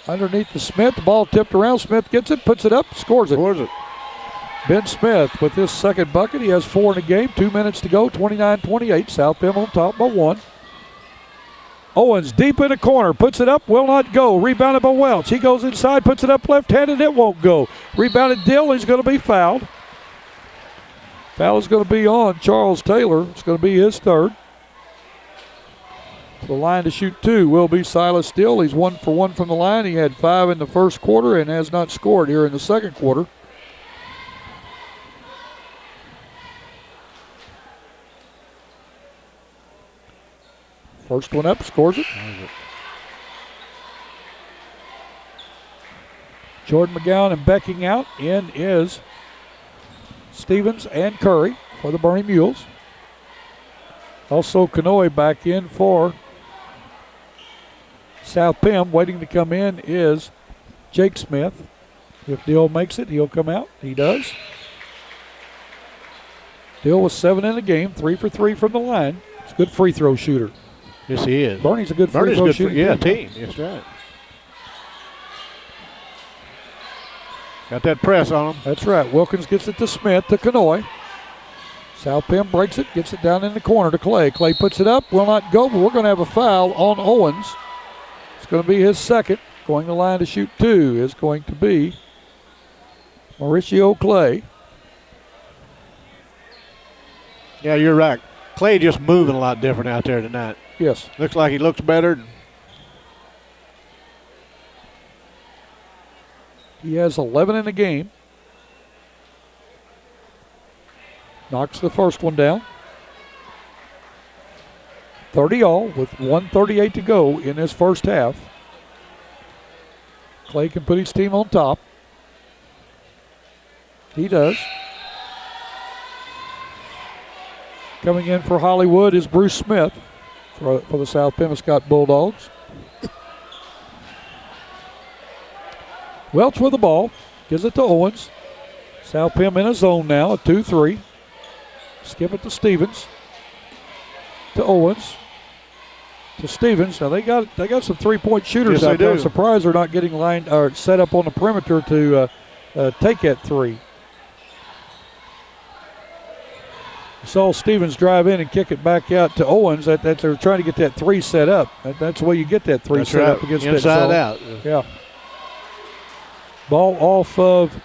Underneath to Smith. The ball tipped around. Smith gets it, puts it up, scores it. Ben Smith with his second bucket. He has 4 in the game. 2 minutes to go. 29-28. South Bend on top by 1. Owens deep in the corner. Puts it up. Will not go. Rebounded by Welch. He goes inside. Puts it up left-handed. It won't go. Rebounded Dill. He's going to be fouled. Foul is going to be on Charles Taylor. It's going to be his third. The line to shoot 2 will be Silas Still. He's 1 for 1 from the line. He had 5 in the first quarter and has not scored here in the second quarter. First one up, scores it. Jordan McGowan and Becking out. In is Stevens and Curry for the Bernie Mules. Also Kanoe back in for South Pem. Waiting to come in is Jake Smith. If Dill makes it, he'll come out. He does. Dill was 7 in the game, 3 for 3 from the line. He's a good free throw shooter. Yes, he is. Bernie's a good free throw shooter. Yeah, team. That's right. Got that press on him. That's right. Wilkins gets it to Smith, to Kanoe. South Pem breaks it, gets it down in the corner to Clay. Clay puts it up, will not go, but we're going to have a foul on Owens. It's going to be his second. Going to line to shoot 2 is going to be Mauricio Clay. Yeah, you're right. Clay just moving a lot different out there tonight. Yes. Looks like he looks better. He has 11 in the game. Knocks the first one down. 30 all with 1:38 to go in this first half. Clay can put his team on top. He does. Coming in for Hollywood is Bruce Smith for the South Pemiscot Bulldogs. Welch with the ball. Gives it to Owens. South Pem in a zone now, a 2-3. Skip it to Stevens. To Owens. To Stevens. Now they got some three-point shooters out there. I'm surprised they're not getting lined or set up on the perimeter to take that three. Saw Stevens drive in and kick it back out to Owens. They're trying to get that three set up. That's the way you get that three set up against that zone. Inside out. Yeah. Ball off of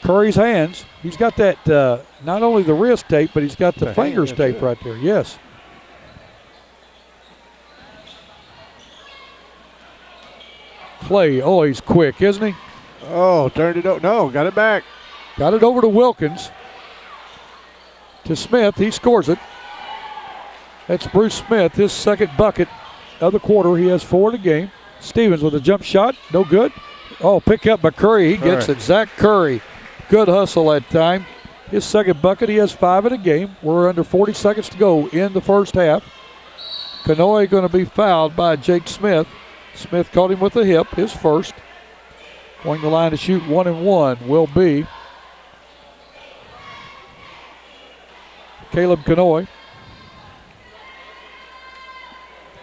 Curry's hands. He's got that, not only the wrist tape, but he's got the fingers tape right there. Yes. Clay, oh, he's quick, isn't he? Oh, turned it over. No, got it back. Got it over to Wilkins. To Smith, he scores it. That's Bruce Smith, his second bucket of the quarter. He has 4 in the game. Stevens with a jump shot, no good. Oh, pick up by Curry. He gets it. Zach Curry. Good hustle that time. His second bucket. He has 5 in the game. We're under 40 seconds to go in the first half. Kanoe going to be fouled by Jake Smith. Smith caught him with the hip, his first. Going to the line to shoot 1-1 will be Caleb Kanoe.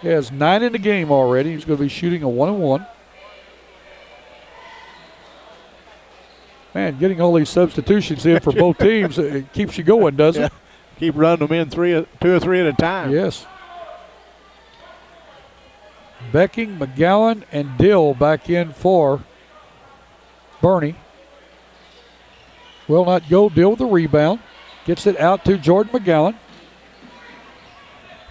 He has 9 in the game already. He's going to be shooting a 1-1. Man, getting all these substitutions in for both teams, it keeps you going, doesn't it? Keep running them in 2 or 3 at a time. Yes. Becking, McGowan, and Dill back in for Bernie. Will not go. Dill with the rebound. Gets it out to Jordan McGowan.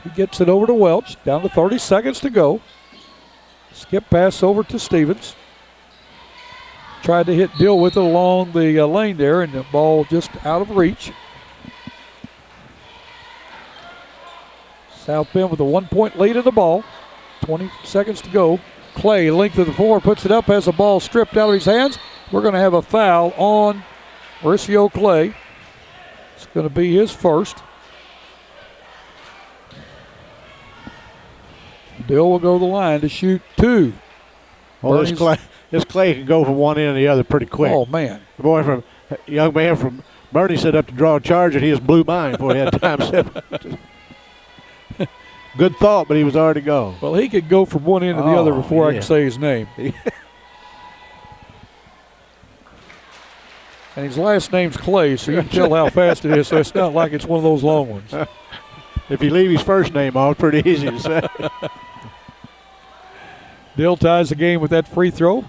He gets it over to Welch. Down to 30 seconds to go. Skip pass over to Stevens. tried to hit Dill with it along the lane there, and the ball just out of reach. South Bend with a 1-point lead of the ball. 20 seconds to go. Clay, length of the floor, puts it up, has the ball stripped out of his hands. We're going to have a foul on Mauricio Clay. It's going to be his first. Dill will go to the line to shoot 2. Well, this Clay can go from one end to the other pretty quick. Oh, man. The boy young man from Bernie set up to draw a charge, and he just blew mine before he had time to Good thought, but he was already gone. Well, he could go from one end to the other before I can say his name. And his last name's Clay, so you can tell how fast it is, so it's not like it's one of those long ones. If you leave his first name off, pretty easy to say. Dill ties the game with that free throw.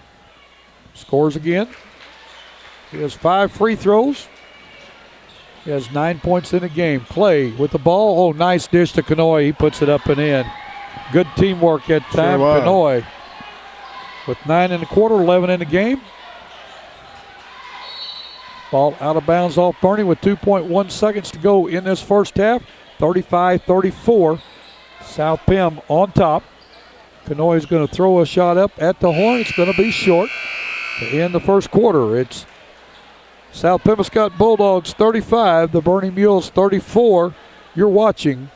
Scores again. He has 5 free throws. He has 9 points in the game. Clay with the ball. Oh, nice dish to Kanoy. He puts it up and in. Good teamwork at time. Sure was. Kanoy with 9 in the quarter, 11 in the game. Ball out of bounds off Bernie with 2.1 seconds to go in this first half. 35-34. South Pem on top. Kanoy is going to throw a shot up at the horn. It's going to be short to end the first quarter. It's South Pemiscot Bulldogs 35, the Bernie Mules 34. You're watching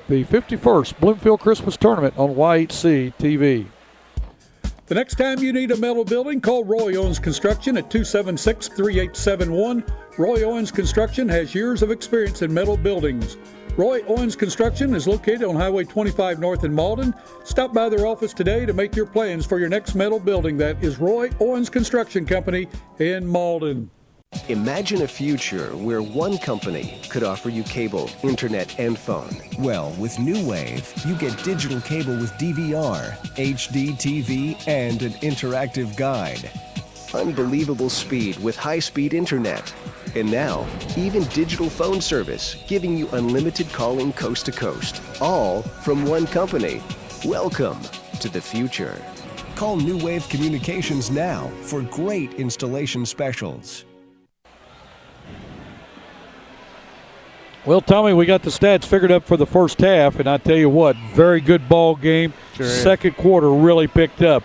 the 51st Bloomfield Christmas Tournament on YHC TV. The next time you need a metal building, call Roy Owens Construction at 276-3871. Roy Owens Construction has years of experience in metal buildings. Roy Owens Construction is located on Highway 25 North in Malden. Stop by their office today to make your plans for your next metal building. That is Roy Owens Construction Company in Malden. Imagine a future where one company could offer you cable, internet, and phone. Well, with New Wave, you get digital cable with DVR, HD TV, and an interactive guide. Unbelievable speed with high-speed internet. And now, even digital phone service, giving you unlimited calling coast to coast. All from one company. Welcome to the future. Call New Wave Communications now for great installation specials. Well, Tommy, we got the stats figured up for the first half, and I tell you what, very good ball game. Sure is. Second quarter really picked up.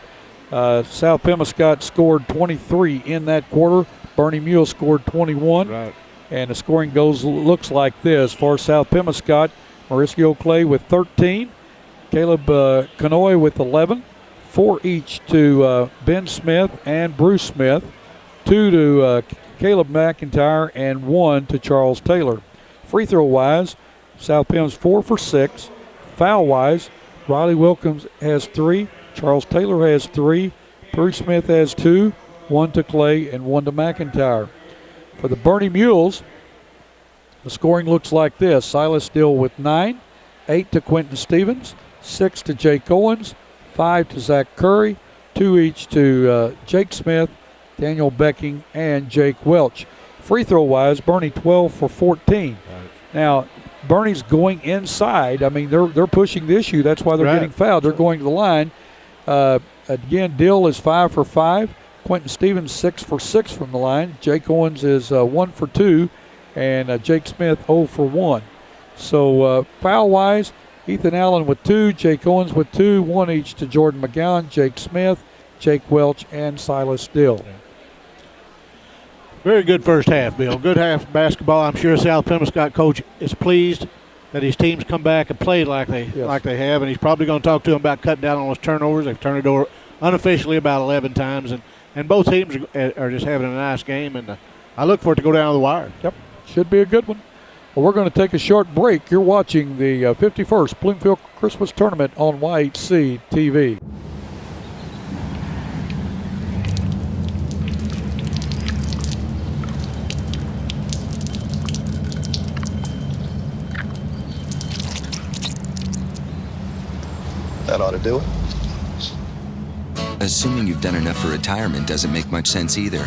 South Pemiscot scored 23 in that quarter. Bernie Mule scored 21. Right. And the scoring looks like this. For South Pemiscot, Mauricio Clay with 13. Caleb Kanoy with 11. 4 each to Ben Smith and Bruce Smith. 2 to Caleb McIntyre and 1 to Charles Taylor. Free throw wise, South Pem's 4 for 6. Foul wise, Riley Wilkins has 3. Charles Taylor has 3. Bruce Smith has 2. 1 to Clay and 1 to McIntyre. For the Bernie Mules, the scoring looks like this. Silas Still with 9. 8 to Quentin Stevens. 6 to Jake Owens. 5 to Zach Curry. 2 each to Jake Smith, Daniel Becking, and Jake Welch. Free throw wise, Bernie 12 for 14. Right. Now, Bernie's going inside. I mean, they're pushing the issue. That's why they're getting fouled. They're going to the line. Again, Dill is 5 for 5. Quentin Stevens 6 for 6 from the line. Jake Owens is 1 for 2, and Jake Smith 0 for 1. So foul wise, Ethan Allen with 2, Jake Owens with 2, 1 each to Jordan McGowan, Jake Smith, Jake Welch, and Silas Dill. Very good first half, Bill. Good half of basketball. I'm sure South Pemiscot coach is pleased that his team's come back and played like they have, and he's probably going to talk to them about cutting down on those turnovers. They've turned it over unofficially about 11 times, and both teams are just having a nice game, and I look for it to go down to the wire. Yep, should be a good one. Well, we're going to take a short break. You're watching the 51st Bloomfield Christmas Tournament on YHC TV. That ought to do it. Assuming you've done enough for retirement doesn't make much sense either.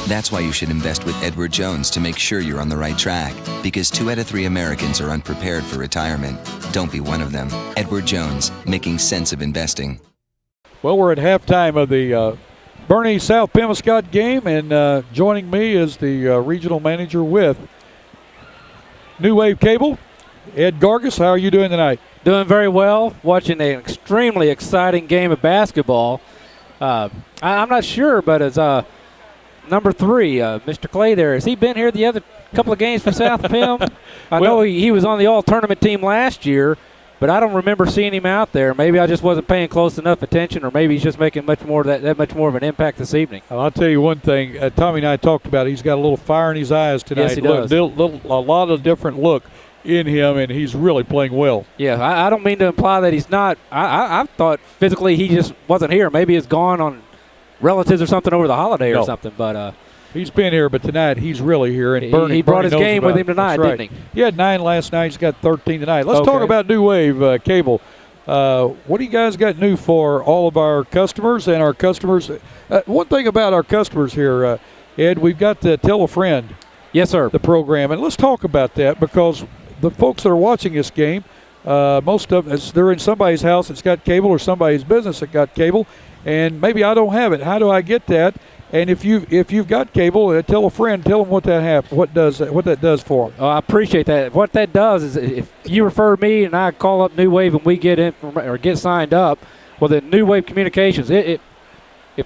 That's why you should invest with Edward Jones to make sure you're on the right track. Because 2 out of 3 Americans are unprepared for retirement. Don't be one of them. Edward Jones, making sense of investing. Well, we're at halftime of the Bernie South Pemiscot game, and joining me is the regional manager with New Wave Cable, Ed Gargis. How are you doing tonight? Doing very well. Watching an extremely exciting game of basketball. I'm not sure, but as number 3, Mr. Clay there, has he been here the other couple of games for South Pem? I know he was on the all-tournament team last year, but I don't remember seeing him out there. Maybe I just wasn't paying close enough attention, or maybe he's just making much more of an impact this evening. Well, I'll tell you one thing. Tommy and I talked about it. He's got a little fire in his eyes tonight. Yes, he does. A lot of different look in him, and he's really playing well. Yeah, I don't mean to imply that he's not. I thought physically he just wasn't here. Maybe he's gone on relatives or something over the holiday or something. But he's been here, but tonight he's really here. And he brought his game with him tonight, right. didn't he? He had 9 last night. He's got 13 tonight. Let's talk about New Wave Cable. What do you guys got new for all of our customers and our customers? One thing about our customers here, Ed, we've got the Tell a Friend. Yes, sir. The program, and let's talk about that, because the folks that are watching this game, most of us, they're in somebody's house that's got cable, or somebody's business that got cable, and maybe I don't have it. How do I get that? And if you've got cable, tell a friend. Tell them what that does for them. Oh, I appreciate that. What that does is, if you refer me and I call up New Wave and we get signed up, well, then New Wave Communications, if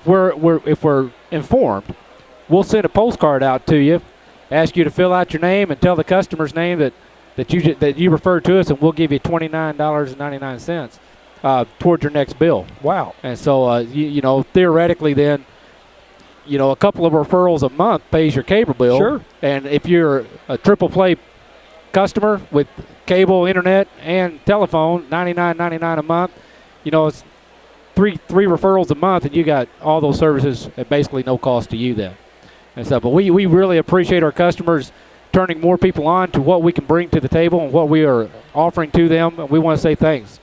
we're informed, we'll send a postcard out to you, ask you to fill out your name and tell the customer's name that you referred to us, and we'll give you $29.99 towards your next bill. Wow. And so theoretically then, a couple of referrals a month pays your cable bill. Sure. And if you're a triple play customer with cable, internet, and telephone, $99.99 a month, it's three referrals a month, and you got all those services at basically no cost to you then. And so, but we really appreciate our customers turning more people on to what we can bring to the table and what we are offering to them, and we want to say thanks.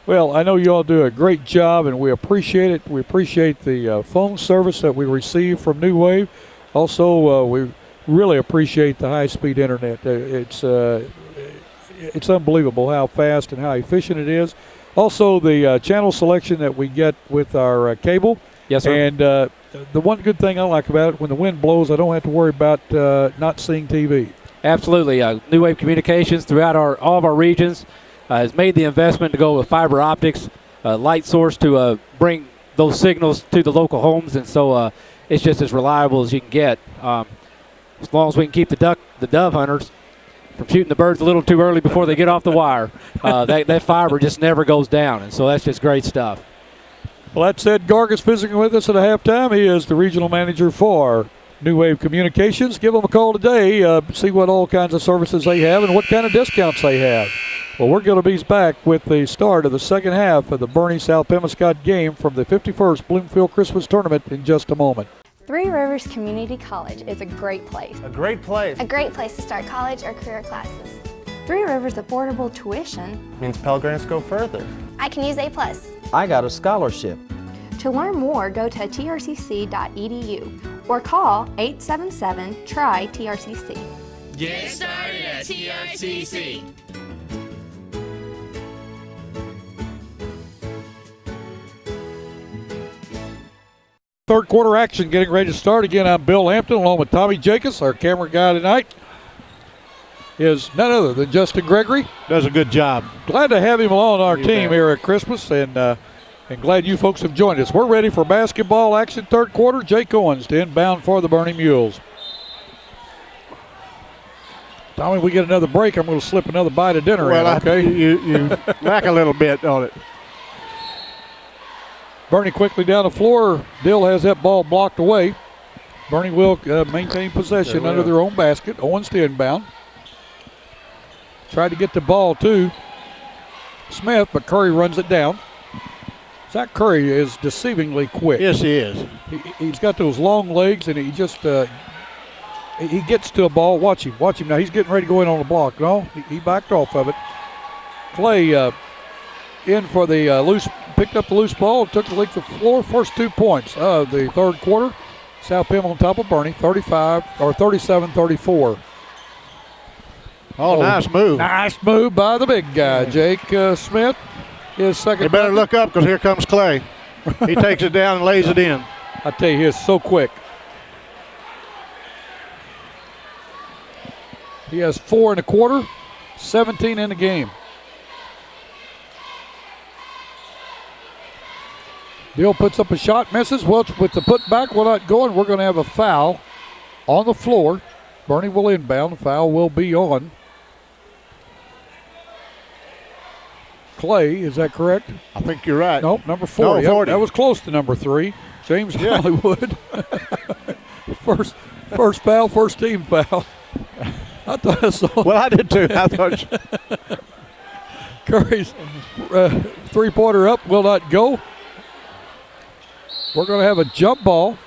Well, I know you all do a great job, and we appreciate it. We appreciate the phone service that we receive from New Wave. Also, we really appreciate the high-speed internet. It's unbelievable how fast and how efficient it is. Also, the channel selection that we get with our cable. Yes, sir. And the one good thing I like about it, when the wind blows, I don't have to worry about not seeing TV. Absolutely. New Wave Communications throughout all of our regions has made the investment to go with fiber optics, light source to bring those signals to the local homes, and so it's just as reliable as you can get. As long as we can keep the dove hunters from shooting the birds a little too early before they get off the wire, that fiber just never goes down, and so that's just great stuff. Well, that's Ed Gargis visiting with us at a halftime. He is the regional manager for New Wave Communications. Give them a call today, see what all kinds of services they have and what kind of discounts they have. Well, we're going to be back with the start of the second half of the Bernie South Pemiscot game from the 51st Bloomfield Christmas Tournament in just a moment. Three Rivers Community College is a great place. A great place. A great place to start college or career classes. Three Rivers affordable tuition means Pell Grants go further. I can use A+. I got a scholarship. To learn more, go to trcc.edu or call 877-TRY-TRCC. Get started at TRCC. Third quarter action getting ready to start. Again, I'm Bill Hampton along with Tommy Jacobs. Our camera guy tonight is none other than Justin Gregory. Does a good job. Glad to have him on our team here at Christmas, and glad you folks have joined us. We're ready for basketball action, third quarter. Jake Owens to inbound for the Bernie Mules. Tommy, we get another break. I'm going to slip another bite of dinner in, okay? You lack a little bit on it. Bernie quickly down the floor. Dill has that ball blocked away. Bernie will maintain possession under their own basket. Owens to inbound. Tried to get the ball to Smith, but Curry runs it down. Zach Curry is deceivingly quick. Yes, he is. He's got those long legs, and he just he gets to a ball. Watch him now. He's getting ready to go in on the block. No, he backed off of it. Clay in for the picked up the loose ball, took the length of the floor. First 2 points of the third quarter. South Pem on top of Bernie, 37-34. Oh, nice move. Nice move by the big guy, Jake Smith. His second. You better look up because here comes Clay. He takes it down and lays it in. I tell you, he is so quick. He has 4 1/4, 17 in the game. Bill puts up a shot, misses. Welch with the putback will not go, and we're going to have a foul on the floor. Bernie will inbound. The foul will be on Clay. Is that correct? I think you're right. Nope, number 40. No, 40. That was close to number 3. James Hollywood. first foul, first team foul. I thought I saw. Well, I did too. I thought. Curry's three-pointer up will not go. We're going to have a jump ball.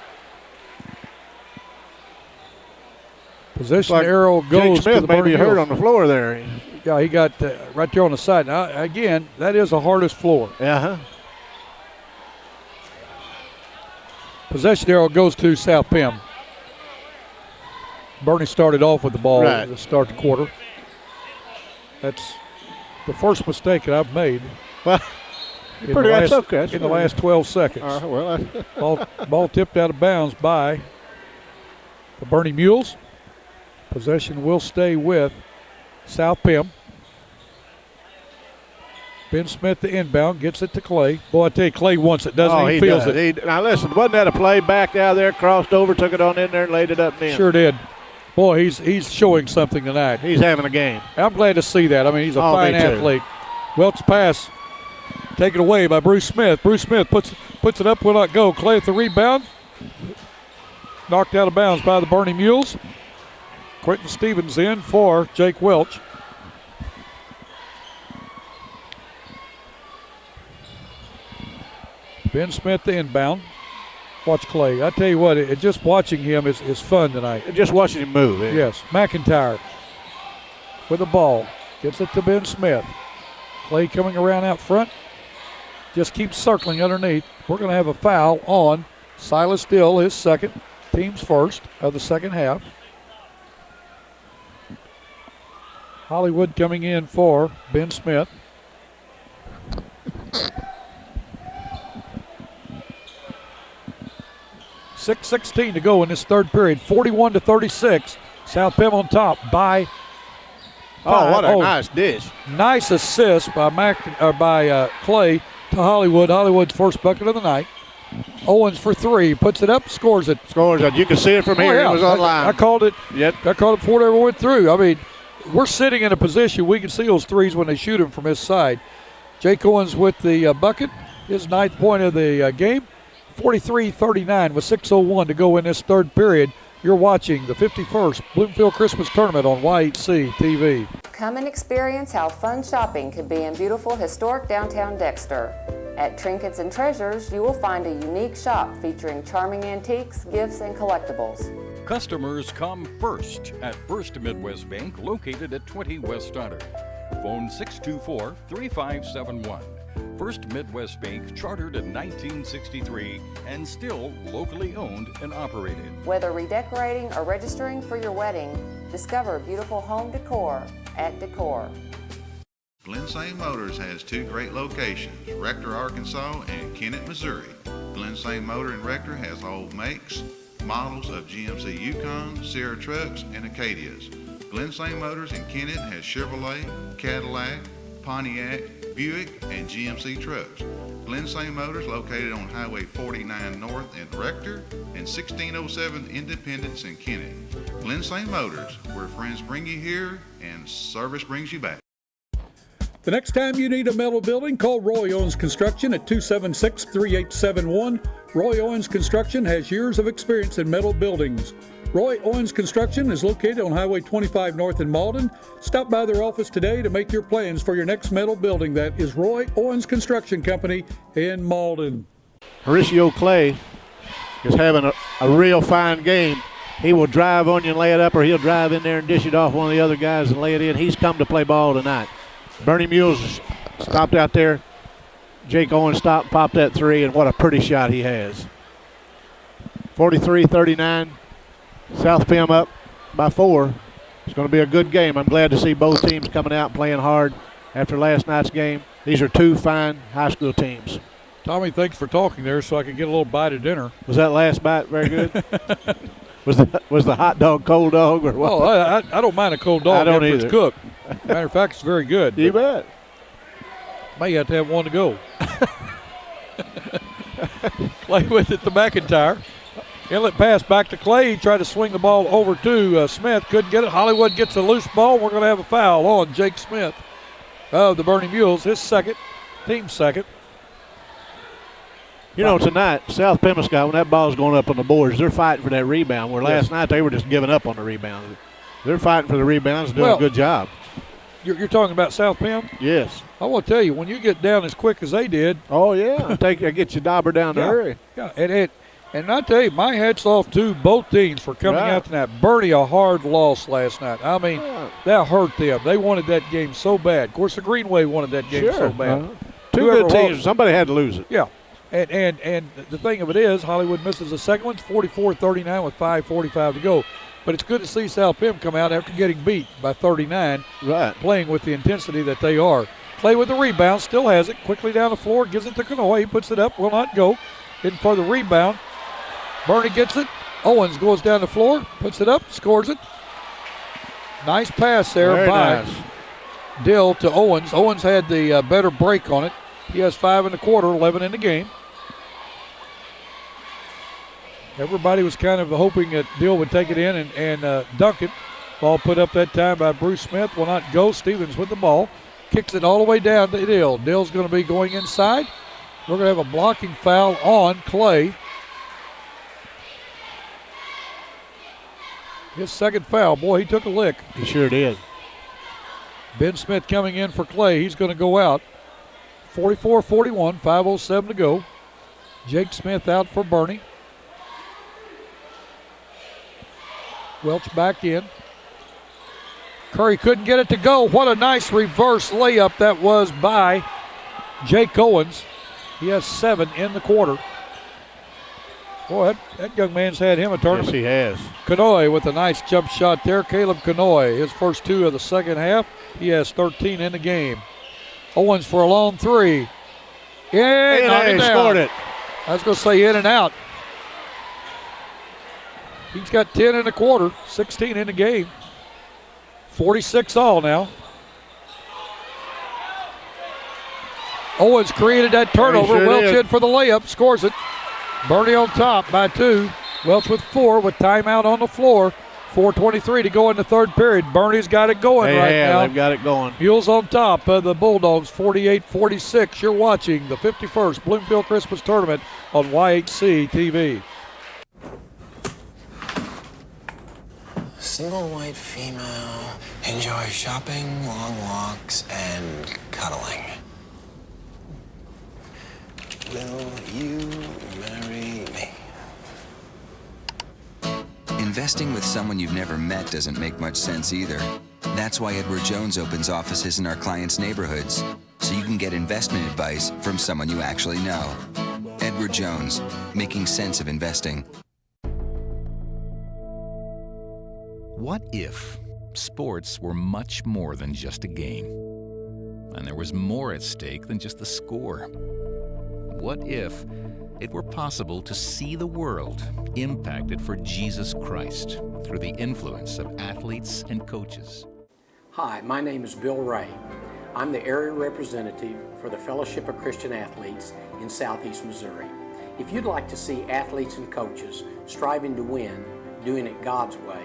Possession arrow goes Jake Smith to the may Bernie be hurt Hills. on the floor there. Yeah, he got right there on the side. Now, again, that is the hardest floor. Uh-huh. Possession arrow goes to South Pim. Bernie started off with the ball to start the quarter. That's the first mistake that I've made. Well, in the last 12 seconds. Well, ball tipped out of bounds by the Bernie Mules. Possession will stay with South Pim. Ben Smith, the inbound, gets it to Clay. Boy, I tell you, Clay wants it, doesn't he? He feels it. Now, listen, wasn't that a play back out there, crossed over, took it on in there, and laid it up and in? Sure did. Boy, he's showing something tonight. He's having a game. I'm glad to see that. I mean, he's a fine athlete. Welch pass taken away by Bruce Smith. Bruce Smith puts it up, will not go. Clay at the rebound. Knocked out of bounds by the Bernie Mules. Quentin Stevens in for Jake Welch. Ben Smith the inbound. Watch Clay. I tell you what, just watching him is fun tonight. Just watching him move. Yeah. Yes. McIntyre with the ball. Gets it to Ben Smith. Clay coming around out front. Just keeps circling underneath. We're going to have a foul on Silas Dill, his second, team's first of the second half. Hollywood coming in for Ben Smith. .6:16 to go in this third period. 41-36. South Pim on top by 5. Oh, what a nice dish. Nice assist by Clay to Hollywood. Hollywood's first bucket of the night. Owens for 3. Puts it up, scores it. You can see it from here. Yeah. It was online. I called it. Yep. I called it before it ever went through. I mean, we're sitting in a position we can see those threes when they shoot them from his side. Jake Owens with the bucket, his 9th point of the game. 43-39 with 6:01 to go in this third period. You're watching the 51st Bloomfield Christmas Tournament on YHC TV. Come and experience how fun shopping can be in beautiful historic downtown Dexter. At Trinkets and Treasures, you will find a unique shop featuring charming antiques, gifts, and collectibles. Customers come first at First Midwest Bank, located at 20 West Stoddard. Phone 624-3571. First Midwest Bank, chartered in 1963 and still locally owned and operated. Whether redecorating or registering for your wedding, discover beautiful home decor at Decor. Glen Motors has 2 great locations, Rector, Arkansas and Kennett, Missouri. Glen Motor in Rector has all makes, models of GMC Yukon, Sierra trucks, and Acadias. Glen Motors in Kennett has Chevrolet, Cadillac, Pontiac, Buick, and GMC trucks. Glen Motors located on Highway 49 North in Rector and 1607 Independence in Kennett. Glen Motors, where friends bring you here and service brings you back. The next time you need a metal building, call Roy Owens Construction at 276-3871. Roy Owens Construction has years of experience in metal buildings. Roy Owens Construction is located on Highway 25 North in Malden. Stop by their office today to make your plans for your next metal building. That is Roy Owens Construction Company in Malden. Horatio Clay is having a real fine game. He will drive on you and lay it up, or he'll drive in there and dish it off one of the other guys and lay it in. He's come to play ball tonight. Bernie Mules stopped out there. Jake Owens stopped, popped that 3, and what a pretty shot he has. 43-39. South Pim up by 4. It's going to be a good game. I'm glad to see both teams coming out and playing hard after last night's game. These are 2 fine high school teams. Tommy, thanks for talking there so I could get a little bite of dinner. Was that last bite very good? was the hot dog cold dog or what? Well, I don't mind a cold dog I don't after either. it's cooked. Matter of fact, it's very good. You bet. May have to have one to go. Clay with it to McIntyre. Inlet pass back to Clay. He tried to swing the ball over to Smith. Couldn't get it. Hollywood gets a loose ball. We're going to have a foul on Jake Smith of the Bernie Mules. His second, team second. You know, tonight, South Pemiscot, when that ball's going up on the boards, they're fighting for that rebound, where last night they were just giving up on the rebound. They're fighting for the rebounds, doing a good job. You're talking about South Pem? Yes. I want to tell you, when you get down as quick as they did. Oh, yeah. I get you dauber down to hurry. Yeah, and I tell you, my hat's off to both teams for coming out tonight. Bernie, a hard loss last night. I mean, that hurt them. They wanted that game so bad. Of course, the Greenway wanted that game so bad. Two good teams. Somebody had to lose it. Yeah. And the thing of it is, Hollywood misses the second one. It's 44-39 with 5:45 to go. But it's good to see South Pem come out after getting beat by 39, playing with the intensity that they are. Clay with the rebound, still has it. Quickly down the floor, gives it to Canoy. He puts it up, will not go. Hitting for the rebound. Bernie gets it. Owens goes down the floor, puts it up, scores it. Nice pass there by Dill to Owens. Owens had the better break on it. He has 5 in the quarter, 11 in the game. Everybody was kind of hoping that Dill would take it in and dunk it. Ball put up that time by Bruce Smith. Will not go. Stevens with the ball. Kicks it all the way down to Dill. Dill's going to be going inside. We're going to have a blocking foul on Clay. His second foul. Boy, he took a lick. He sure did. Ben Smith coming in for Clay. He's going to go out. 44-41, 5:07 to go. Jake Smith out for Bernie. Welch back in. Curry couldn't get it to go. What a nice reverse layup that was by Jake Owens. He has 7 in the quarter. Boy, that young man's had him a tournament. Yes, he has. Canoy with a nice jump shot there. Caleb Canoy, his first 2 of the second half. He has 13 in the game. Owens for a long 3. Yeah, scored it. I was going to say in and out. He's got 10 in the quarter, 16 in the game. 46 all now. Owens created that turnover. Sure Welch in for the layup, scores it. Bernie on top by 2. Welch with 4 with timeout on the floor. 4:23 to go in the third period. Bernie's got it going now. They've got it going. Mules on top of the Bulldogs, 48-46. You're watching the 51st Bloomfield Christmas Tournament on YHC TV. Single white female, enjoy shopping, long walks, and cuddling. Will you marry me? Investing with someone you've never met doesn't make much sense either. That's why Edward Jones opens offices in our clients' neighborhoods, so you can get investment advice from someone you actually know. Edward Jones, making sense of investing. What if sports were much more than just a game? And there was more at stake than just the score? What if it were possible to see the world impacted for Jesus Christ through the influence of athletes and coaches? Hi, my name is Bill Ray. I'm the area representative for the Fellowship of Christian Athletes in Southeast Missouri. If you'd like to see athletes and coaches striving to win, doing it God's way,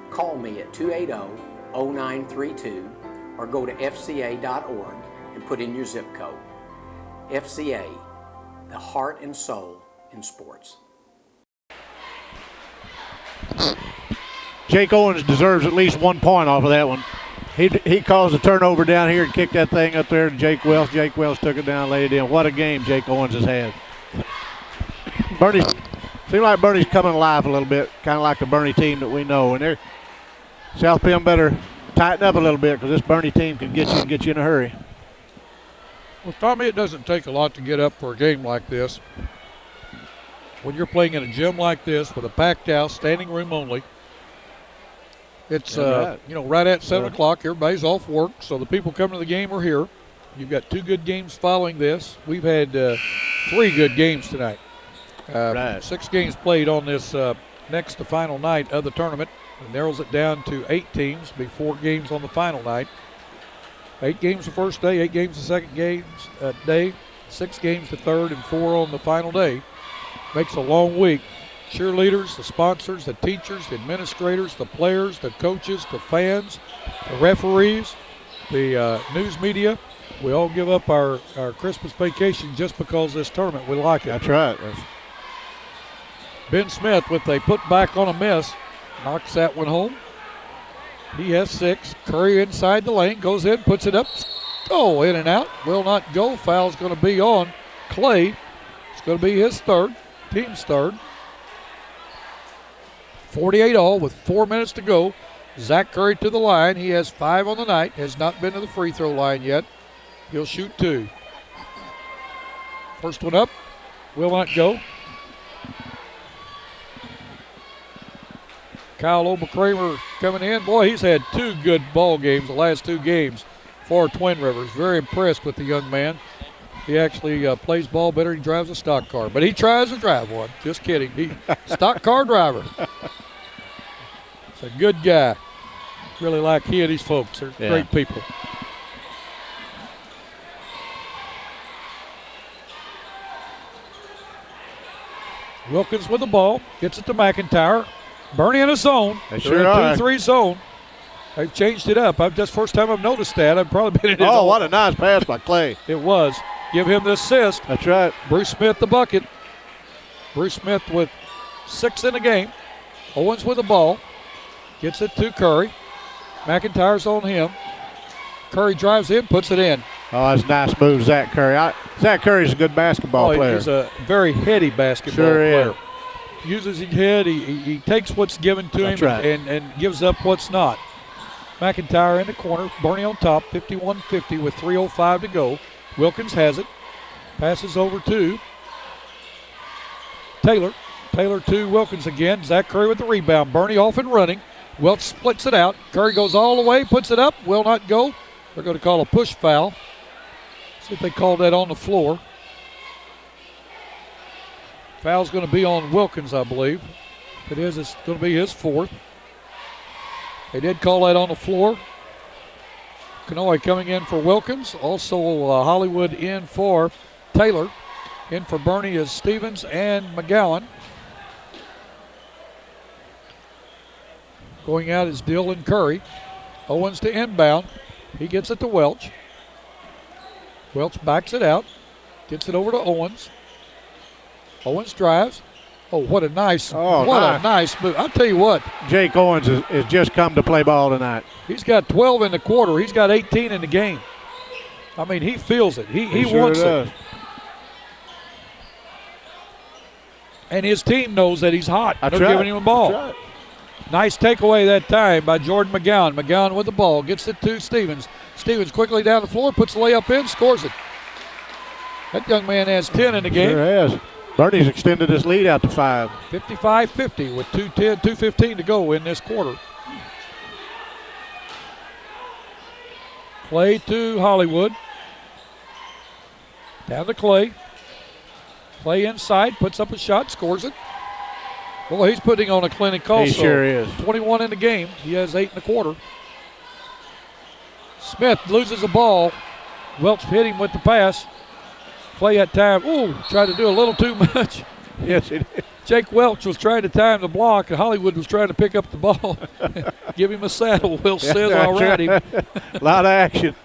call me at 280-0932 or go to fca.org and put in your zip code. FCA, the heart and soul in sports. Jake Owens deserves at least 1 point off of that one. He caused a turnover down here and kicked that thing up there to Jake Wells. Jake Wells took it down, laid it in. What a game Jake Owens has had. Seems like Bernie's coming alive a little bit, kind of like the Bernie team that we know. And South Bend better tighten up a little bit because this Bernie team can get you in a hurry. Well, Tommy, it doesn't take a lot to get up for a game like this. When you're playing in a gym like this with a packed house, standing room only, it's right at 7 o'clock. Everybody's off work, so the people coming to the game are here. You've got 2 good games following this. We've had 3 good games tonight. Right. 6 games played on this next to final night of the tournament. It narrows it down to 8 teams. Be 4 games on the final night. 8 games the first day, 8 games the second day, 6 games the third, and 4 on the final day. Makes a long week. Cheerleaders, the sponsors, the teachers, the administrators, the players, the coaches, the fans, the referees, the news media. We all give up our Christmas vacation just because of this tournament. We like it. That's right. Ben Smith with a put back on a miss. Knocks that one home. He has 6. Curry inside the lane. Goes in, puts it up. Oh, in and out. Will not go. Foul's going to be on Clay. It's going to be his third. Team's third. 48 all with 4 minutes to go. Zach Curry to the line. He has 5 on the night. Has not been to the free throw line yet. He'll shoot 2. First one up. Will not go. Kyle Oberkramer coming in. Boy, he's had 2 good ball games the last 2 games for Twin Rivers. Very impressed with the young man. He actually plays ball better. He drives a stock car, but he tries to drive one. Just kidding. He stock car driver. It's a good guy. Really like he and his folks. They're great people. Wilkins with the ball. Gets it to McIntyre. Bernie in a zone. They They're sure in are. 2-3 zone. They've changed it up. That's the first time I've noticed that. I've probably been in it. Oh, what a nice pass by Clay. It was. Give him the assist. That's right. Bruce Smith the bucket. Bruce Smith with 6 in the game. Owens with the ball. Gets it to Curry. McIntyre's on him. Curry drives in, puts it in. Oh, that's a nice move, Zach Curry. Zach Curry's a good basketball player. He's a very heady basketball player. Uses his head. He takes what's given to him and gives up what's not. McIntyre in the corner. Bernie on top. 51-50 with 3:05 to go. Wilkins has it. Passes over to Taylor. Taylor to Wilkins again. Zach Curry with the rebound. Bernie off and running. Welch splits it out. Curry goes all the way. Puts it up. Will not go. They're going to call a push foul. See if they call that on the floor. Foul's going to be on Wilkins, I believe. If it is, it's going to be his 4th. They did call that on the floor. Kanoe coming in for Wilkins. Also Hollywood in for Taylor. In for Bernie is Stevens and McGowan. Going out is Dylan Curry. Owens to inbound. He gets it to Welch. Welch backs it out. Gets it over to Owens. Owens drives. Oh, what a nice, a nice move. I'll tell you what. Jake Owens has just come to play ball tonight. He's got 12 in the quarter. He's got 18 in the game. I mean, he feels it. He wants it. And his team knows that he's hot. They're giving him a ball. That's right. Nice takeaway that time by Jordan McGowan. McGowan with the ball. Gets it to Stevens. Stevens quickly down the floor. Puts the layup in. Scores it. That young man has 10 in the game. Sure has. Bernie's extended his lead out to 5. 55-50 with 2:15 to go in this quarter. Clay to Hollywood. Down to Clay. Clay inside, puts up a shot, scores it. Well, he's putting on a clinic also. He sure is. 21 in the game. He has 8 in the quarter. Smith loses the ball. Welch hit him with the pass. Clay had time. Ooh, tried to do a little too much. Yes, he did. Jake Welch was trying to time the block, and Hollywood was trying to pick up the ball. Give him a saddle. Will says all righty. A lot of action.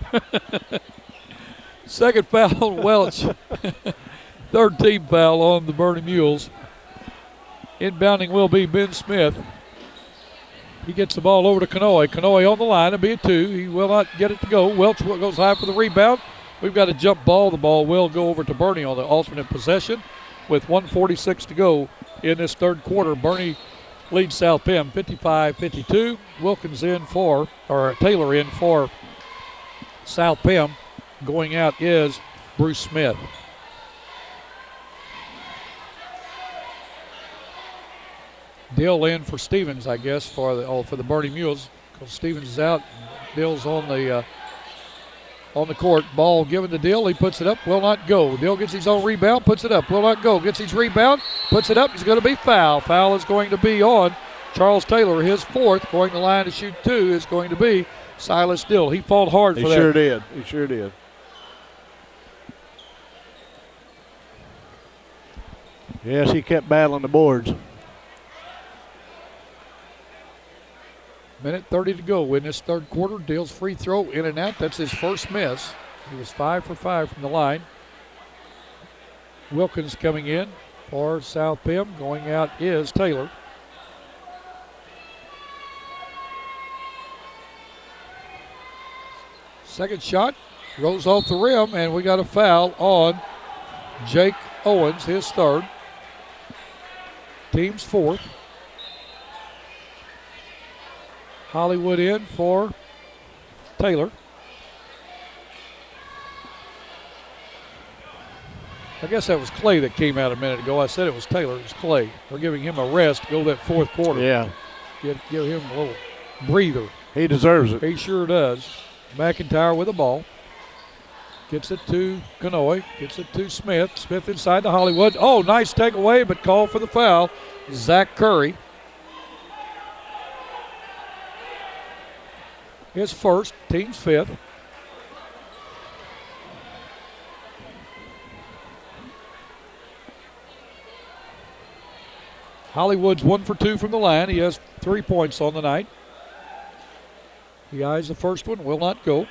Second foul on Welch. Third team foul on the Bernie Mules. Inbounding will be Ben Smith. He gets the ball over to Kanoe. Kanoe on the line. It'll be a 2. He will not get it to go. Welch goes high for the rebound. We've got a jump ball. The ball will go over to Bernie on the alternate possession with 1:46 to go in this third quarter. Bernie leads South Pem 55-52. Wilkins in for, or Taylor in for South Pem. Going out is Bruce Smith. Dill in for Stevens, I guess, for the Bernie Mules, because Stevens is out. Dill's on the on the court. Ball given to Dill. He puts it up. Will not go. Dill gets his own rebound. Puts it up. Will not go. Gets his rebound. Puts it up. He's going to be foul. Foul is going to be on Charles Taylor. His fourth. Going to the line to shoot two is going to be Silas Dill. He fought hard for that. He sure did. He sure did. Yes, he kept battling the boards. Minute 30 to go in this third quarter. Dill's free throw in and out. That's his first miss. He was 5 for 5 from the line. Wilkins coming in for South Pim. Going out is Taylor. Second shot rolls off the rim, and we got a foul on Jake Owens, his third. Team's fourth. Hollywood in for Taylor. I guess that was Clay that came out a minute ago. I said it was Taylor. It was Clay. They're giving him a rest to go that fourth quarter. Yeah. Give him a little breather. He deserves it. He sure does. McIntyre with the ball. Gets it to Canoy. Gets it to Smith. Smith inside to Hollywood. Oh, nice takeaway, but call for the foul. Zach Curry. His first, team's fifth. Hollywood's 1 for 2 from the line. He has 3 points on the night. He eyes the first one, will not go.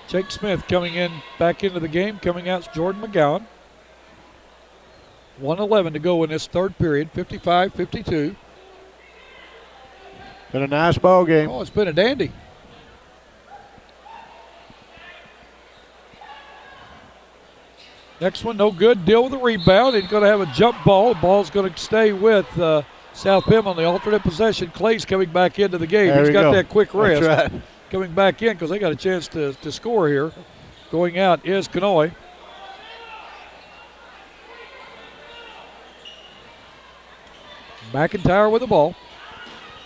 Jake Smith coming in back into the game. Coming out is Jordan McGowan. 1:11 to go in this third period, 55-52. Been a nice ball game. Oh, it's been a dandy. Next one, no good. Dill with the rebound. He's going to have a jump ball. The ball's going to stay with South Pim on the alternate possession. Clay's coming back into the game. He's got that quick rest. That's right. Coming back in because they got a chance to score here. Going out is Canoy. McIntyre with the ball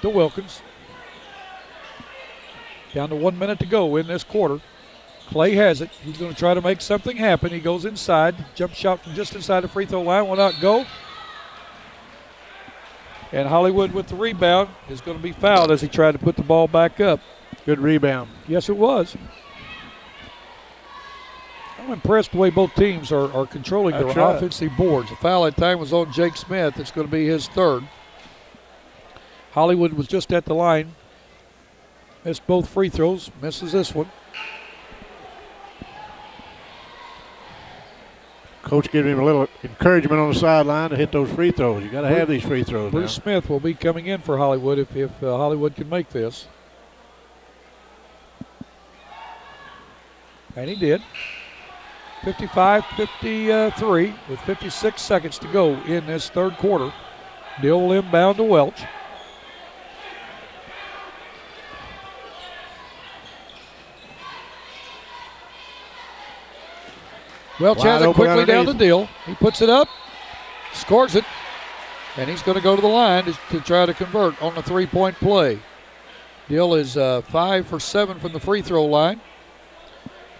to Wilkins. Down to 1 minute to go in this quarter. Clay has it. He's going to try to make something happen. He goes inside. Jump shot from just inside the free throw line. Will not go. And Hollywood with the rebound is going to be fouled as he tried to put the ball back up. Good rebound. Yes, it was. I'm impressed the way both teams are controlling their offensive boards. The foul at time was on Jake Smith. It's going to be his third. Hollywood was just at the line. Missed both free throws. Misses this one. Coach giving him a little encouragement on the sideline to hit those free throws. You got to have these free throws. Bruce Smith will be coming in for Hollywood if Hollywood can make this. And he did. 55-53 with 56 seconds to go in this third quarter. Dill will inbound to Welch. Welch has it quickly down the Dill. He puts it up, scores it, and he's going to go to the line to try to convert on the three-point play. Dill is 5 for 7 from the free throw line.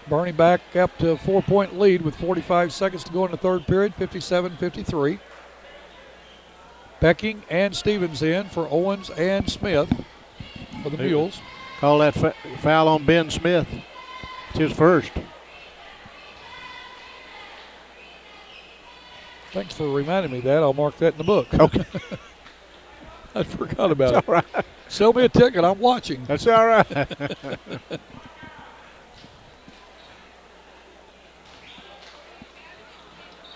Bernie back up to a 4-point lead with 45 seconds to go in the third period, 57-53. Pecking and Stevens in for Owens and Smith for the Mules. Call that foul on Ben Smith. It's his first. Thanks for reminding me that. I'll mark that in the book. Okay. I forgot about That's it. all right. Sell me a ticket. I'm watching. That's all right.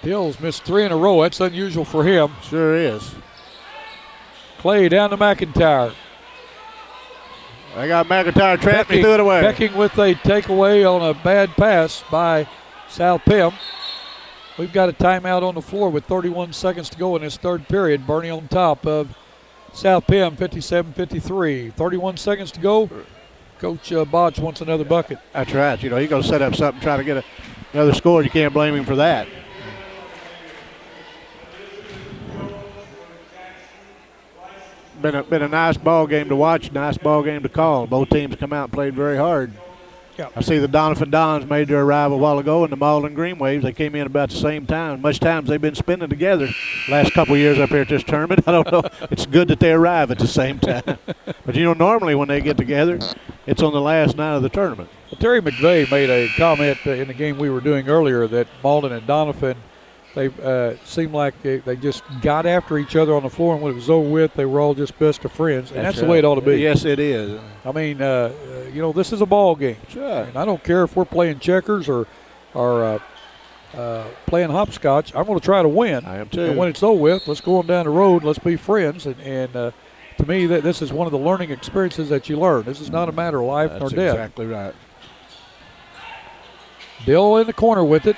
Dill's missed 3 in a row. That's unusual for him. Sure is. Clay down to McIntyre. I got McIntyre trapped. He threw it away. Becking with a takeaway on a bad pass by South Pim. We've got a timeout on the floor with 31 seconds to go in this third period. Bernie on top of South Pim, 57-53. 31 seconds to go. Coach Botch wants another bucket. That's right. You know, he's going to set up something, try to get another score. You can't blame him for that. been a nice ball game to watch, nice ball game to call. Both teams come out and played very hard. Yeah. I see the Donovan Dons made their arrival a while ago, and the Malden Green Waves, they came in about the same time. Much times they've been spending together last couple of years up here at this tournament. I don't know. It's good that they arrive at the same time. But, normally when they get together, it's on the last night of the tournament. Well, Terry McVeigh made a comment in the game we were doing earlier that Malden and Donovan, they seemed like they just got after each other on the floor, and when it was over with, they were all just best of friends. And that's the way it ought to be. Yes, it is. I mean, this is a ball game. Sure. And I don't care if we're playing checkers or playing hopscotch. I'm going to try to win. I am too. And when it's over with, let's go on down the road. Let's be friends. And to me, this is one of the learning experiences that you learn. This is not a matter of life nor death. That's exactly right. Bill in the corner with it.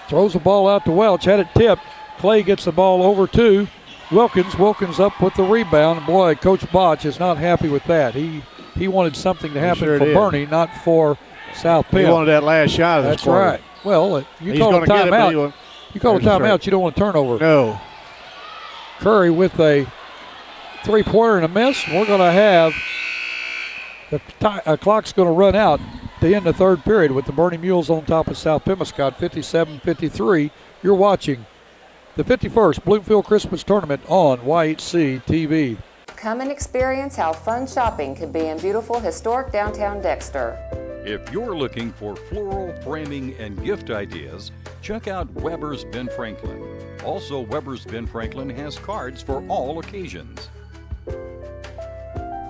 Throws the ball out to Welch. Had it tipped. Clay gets the ball over to Wilkins. Wilkins up with the rebound. And boy, Coach Botch is not happy with that. He wanted something to happen for Bernie, not for South Penn. He wanted that last shot of this That's quarter. right. Well, He's call a timeout. You call a timeout, you don't want a turnover. No. Curry with a three-pointer and a miss. We're going to have the clock's going to run out to end the third period with the Bernie Mules on top of South Pemiscot, 57-53. You're watching the 51st Bloomfield Christmas Tournament on YHC TV. Come and experience how fun shopping can be in beautiful historic downtown Dexter. If you're looking for floral framing and gift ideas, check out Weber's Ben Franklin. Also, Weber's Ben Franklin has cards for all occasions.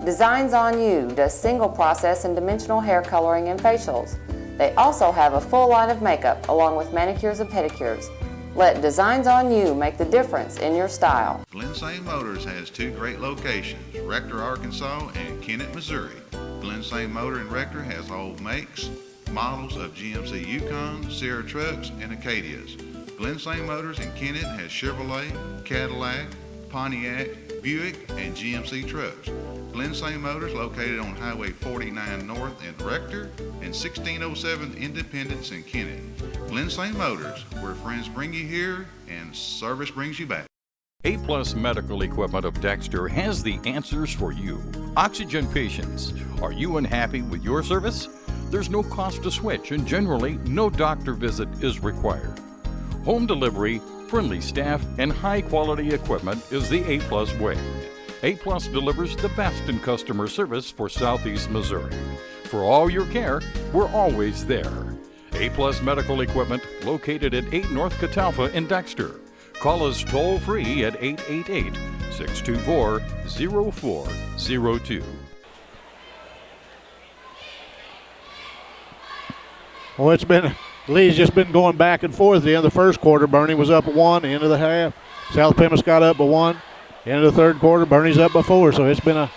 Designs on You does single process and dimensional hair coloring and facials. They also have a full line of makeup along with manicures and pedicures. Let Designs on You make the difference in your style. Glen St. Motors has two great locations, Rector, Arkansas and Kennett, Missouri. Glen St. Motor in Rector has all makes, models of GMC Yukon, Sierra trucks, and Acadias. Glen St. Motors in Kennett has Chevrolet, Cadillac, Pontiac, Buick, and GMC trucks. Glen St. Motors located on Highway 49 North in Rector and 1607 Independence in Kennett. Glen St. Motors, where friends bring you here and service brings you back. A-Plus Medical Equipment of Dexter has the answers for you. Oxygen patients, are you unhappy with your service? There's no cost to switch, and generally, no doctor visit is required. Home delivery, friendly staff, and high-quality equipment is the A-Plus way. A-Plus delivers the best in customer service for Southeast Missouri. For all your care, we're always there. A-Plus Medical Equipment, located at 8 North Catalpa in Dexter. Call us toll-free at 888-624-0402. Well, Lee's just been going back and forth. The end of the first quarter, Bernie was up 1. The end of the half, South Pemiscot up 1. The end of the third quarter, Bernie's up by 4. So it's been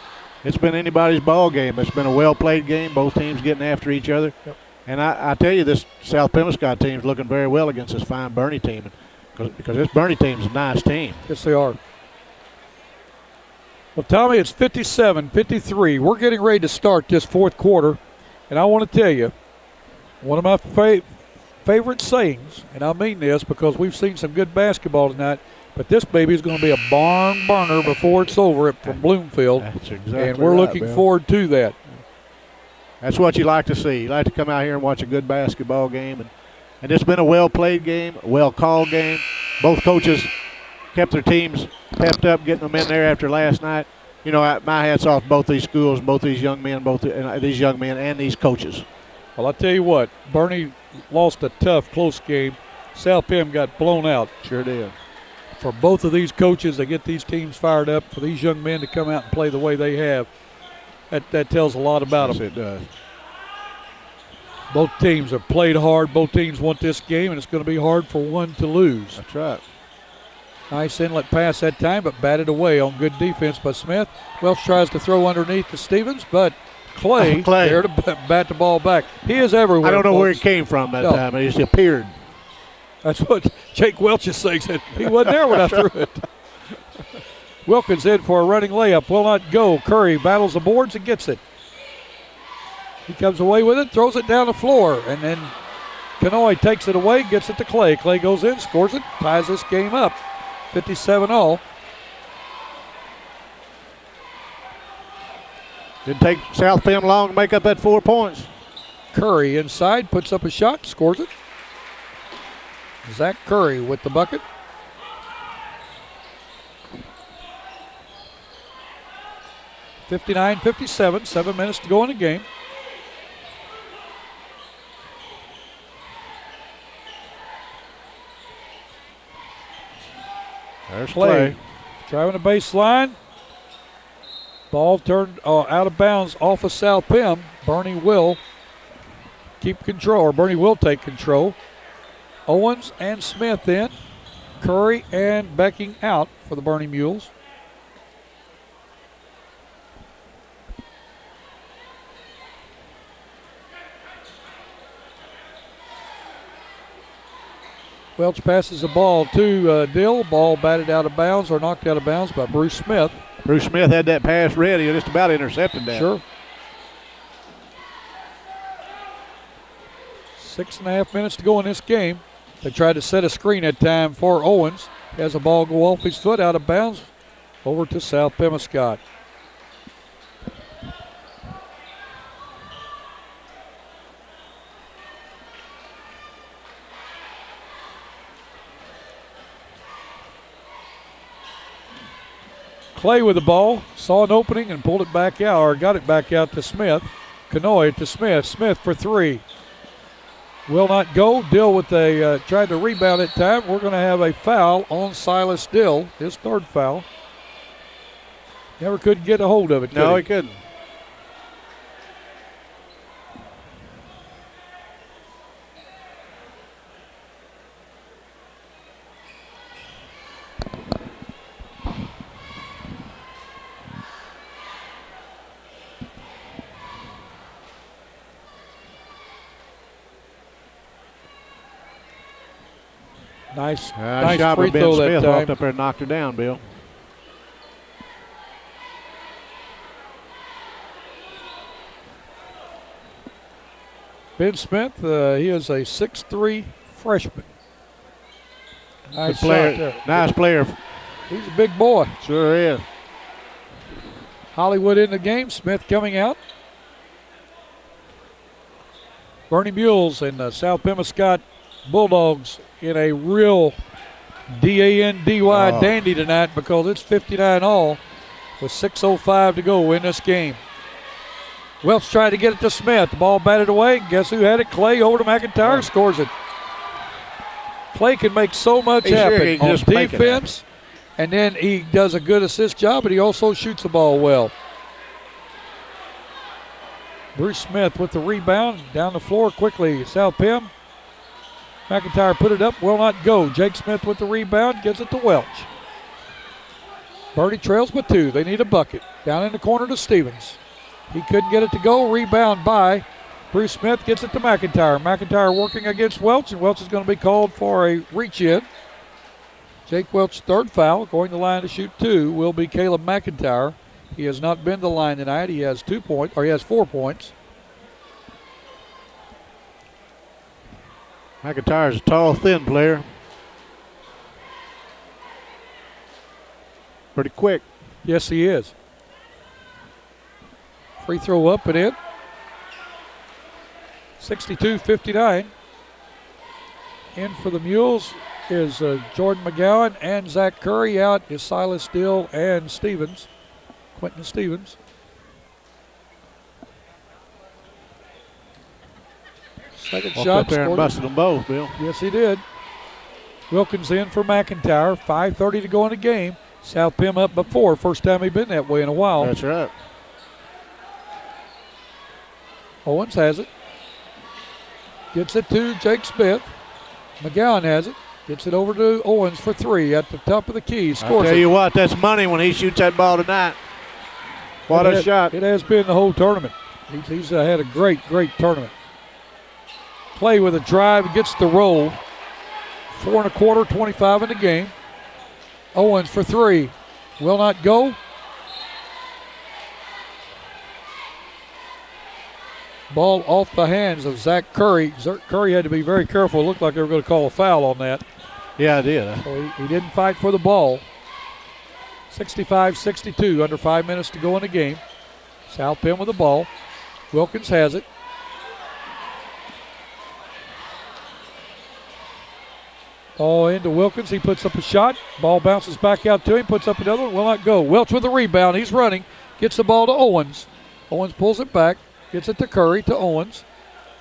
anybody's ball game. It's been a well-played game. Both teams getting after each other. Yep. And I tell you, this South Pemiscot team's looking very well against this fine Bernie team. Because this Bernie team's a nice team. Yes, they are. Well, Tommy, it's 57-53. We're getting ready to start this fourth quarter. And I want to tell you, one of my favorite sayings, and I mean this because we've seen some good basketball tonight, but this baby is going to be a barn burner before it's over from Bloomfield. That's exactly and we're looking forward to that. That's what you like to see. You like to come out here and watch a good basketball game. And it's been a well-played game, a well-called game. Both coaches kept their teams pepped up, getting them in there after last night. My hat's off to both these schools, both these young men, these young men and these coaches. Well, I tell you what, Bernie lost a tough, close game. South Penn got blown out. Sure did. For both of these coaches, they get these teams fired up. For these young men to come out and play the way they have, that tells a lot about them. Yes, it does. Both teams have played hard. Both teams want this game, and it's going to be hard for one to lose. That's right. Nice inlet pass that time, but batted away on good defense by Smith. Welch tries to throw underneath to Stevens, but Clay there to bat the ball back. He is everywhere. I don't know where he came from that time. He just appeared. That's what Jake Welch is saying. He wasn't there when I threw it. Wilkins in for a running layup. Will not go. Curry battles the boards and gets it. He comes away with it, throws it down the floor, and then Kanoy takes it away, gets it to Clay. Clay goes in, scores it, ties this game up, 57-all. Didn't take South Pim long to make up that 4 points. Curry inside, puts up a shot, scores it. Zach Curry with the bucket. (59-57), 7 minutes to go in the game. There's Clay. Driving the baseline. Ball turned out of bounds off of South Pim. Bernie will keep control, or Bernie will take control. Owens and Smith in. Curry and Becking out for the Bernie Mules. Welch passes the ball to Dill. Ball batted out of bounds or knocked out of bounds by Bruce Smith. Bruce Smith had that pass ready. He just about intercepted that. Sure. 6.5 minutes to go in this game. They tried to set a screen at time for Owens. He has the ball go off his foot out of bounds over to South Pemiscot. Clay with the ball, saw an opening and pulled it back out, or got it back out to Smith. Kanoy to Smith. Smith for three. Will not go. Dill with a tried to rebound at time. We're going to have a foul on Silas Dill, his third foul. Never could get a hold of it. No, he couldn't. Nice shot free by Ben throw Smith. that Walked time. up there and knocked her down, Bill. Ben Smith, he is a 6'3" freshman. Nice Good player. shot there. Nice player. He's a big boy. Sure is. Hollywood in the game. Smith coming out. Bernie Mules and the South Pemiscot Bulldogs in a real D-A-N-D-Y dandy tonight because it's 59 all with 6:05 to go in this game. Welch tried to get it to Smith. The ball batted away. Guess who had it? Clay over to McIntyre. Scores it. Clay can make so much happen on defense, and then he does a good assist job, but he also shoots the ball well. Bruce Smith with the rebound. Down the floor quickly. South Pim. McIntyre put it up. Will not go. Jake Smith with the rebound. Gives it to Welch. Bernie trails by 2. They need a bucket. Down in the corner to Stevens. He couldn't get it to go. Rebound by Bruce Smith. Gets it to McIntyre. McIntyre working against Welch, and Welch is going to be called for a reach-in. Jake Welch's third foul. Going to the line to shoot 2 will be Caleb McIntyre. He has not been to the line tonight. He has 2 points, or he has 4 points. McIntyre's a tall, thin player. Pretty quick. Yes, he is. Free throw up and in. 62-59. In for the Mules is Jordan McGowan and Zach Curry. Out is Silas Dill and Stevens. Quentin Stevens. Second Walked shot. up there and busted them both, Bill. Yes, he did. Wilkins in for McIntyre. 5:30 to go in the game. South Pim up before. First time he's been that way in a while. That's right. Owens has it. Gets it to Jake Smith. McGowan has it. Gets it over to Owens for 3 at the top of the key. Scores I tell it. you what, that's money when he shoots that ball tonight. What a shot. It has been the whole tournament. He's had a great tournament. Clay with a drive, gets the roll. 4 1/4, 25 in the game. Owens for 3. Will not go. Ball off the hands of Zach Curry. Curry had to be very careful. It looked like they were going to call a foul on that. Yeah, I did. So he didn't fight for the ball. 65-62, under 5 minutes to go in the game. South Penn with the ball. Wilkins has it. Ball into Wilkins. He puts up a shot. Ball bounces back out to him. Puts up another one. Will not go. Welch with the rebound. He's running. Gets the ball to Owens. Owens pulls it back. Gets it to Curry, to Owens.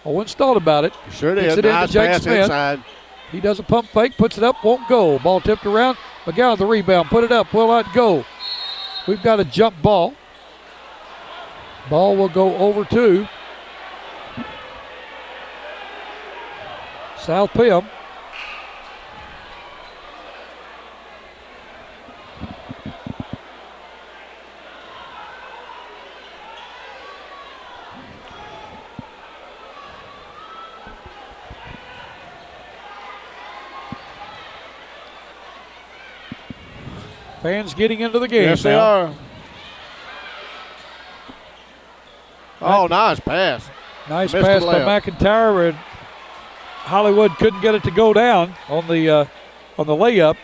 Owens thought about it. Sure did. Gets it Nice into Jake pass Smith. inside. He does a pump fake. Puts it up. Won't go. Ball tipped around. McGowan with the rebound. Put it up. Will not go. We've got a jump ball. Ball will go over to South Penn. Fans getting into the game. Yes, they are. Oh, nice pass. Nice Missed pass the by layup. McIntyre, and Hollywood couldn't get it to go down on the layup.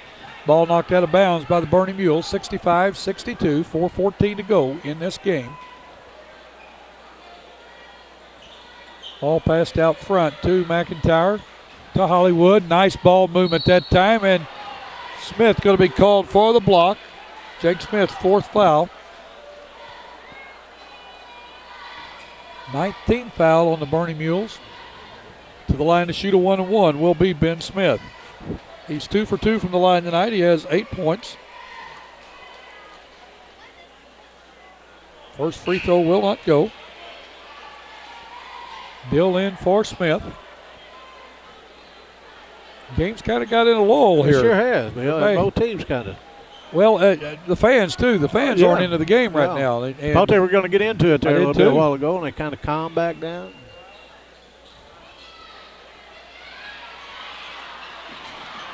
Ball knocked out of bounds by the Bernie Mules. 65-62, 4:14 to go in this game. Ball passed out front to McIntyre, to Hollywood. Nice ball movement that time, and Smith going to be called for the block. Jake Smith's fourth foul. 19th foul on the Bernie Mules. To the line to shoot a 1-and-1 will be Ben Smith. He's 2 for 2 from the line tonight. He has 8 points. First free throw will not go. Bill in for Smith. Game's kind of got in a lull here. It sure has. Both teams kind of. Well, the fans, too. The fans aren't into the game right now. And thought they were going to get into it there a little bit a too. while ago, and they kind of calmed back down.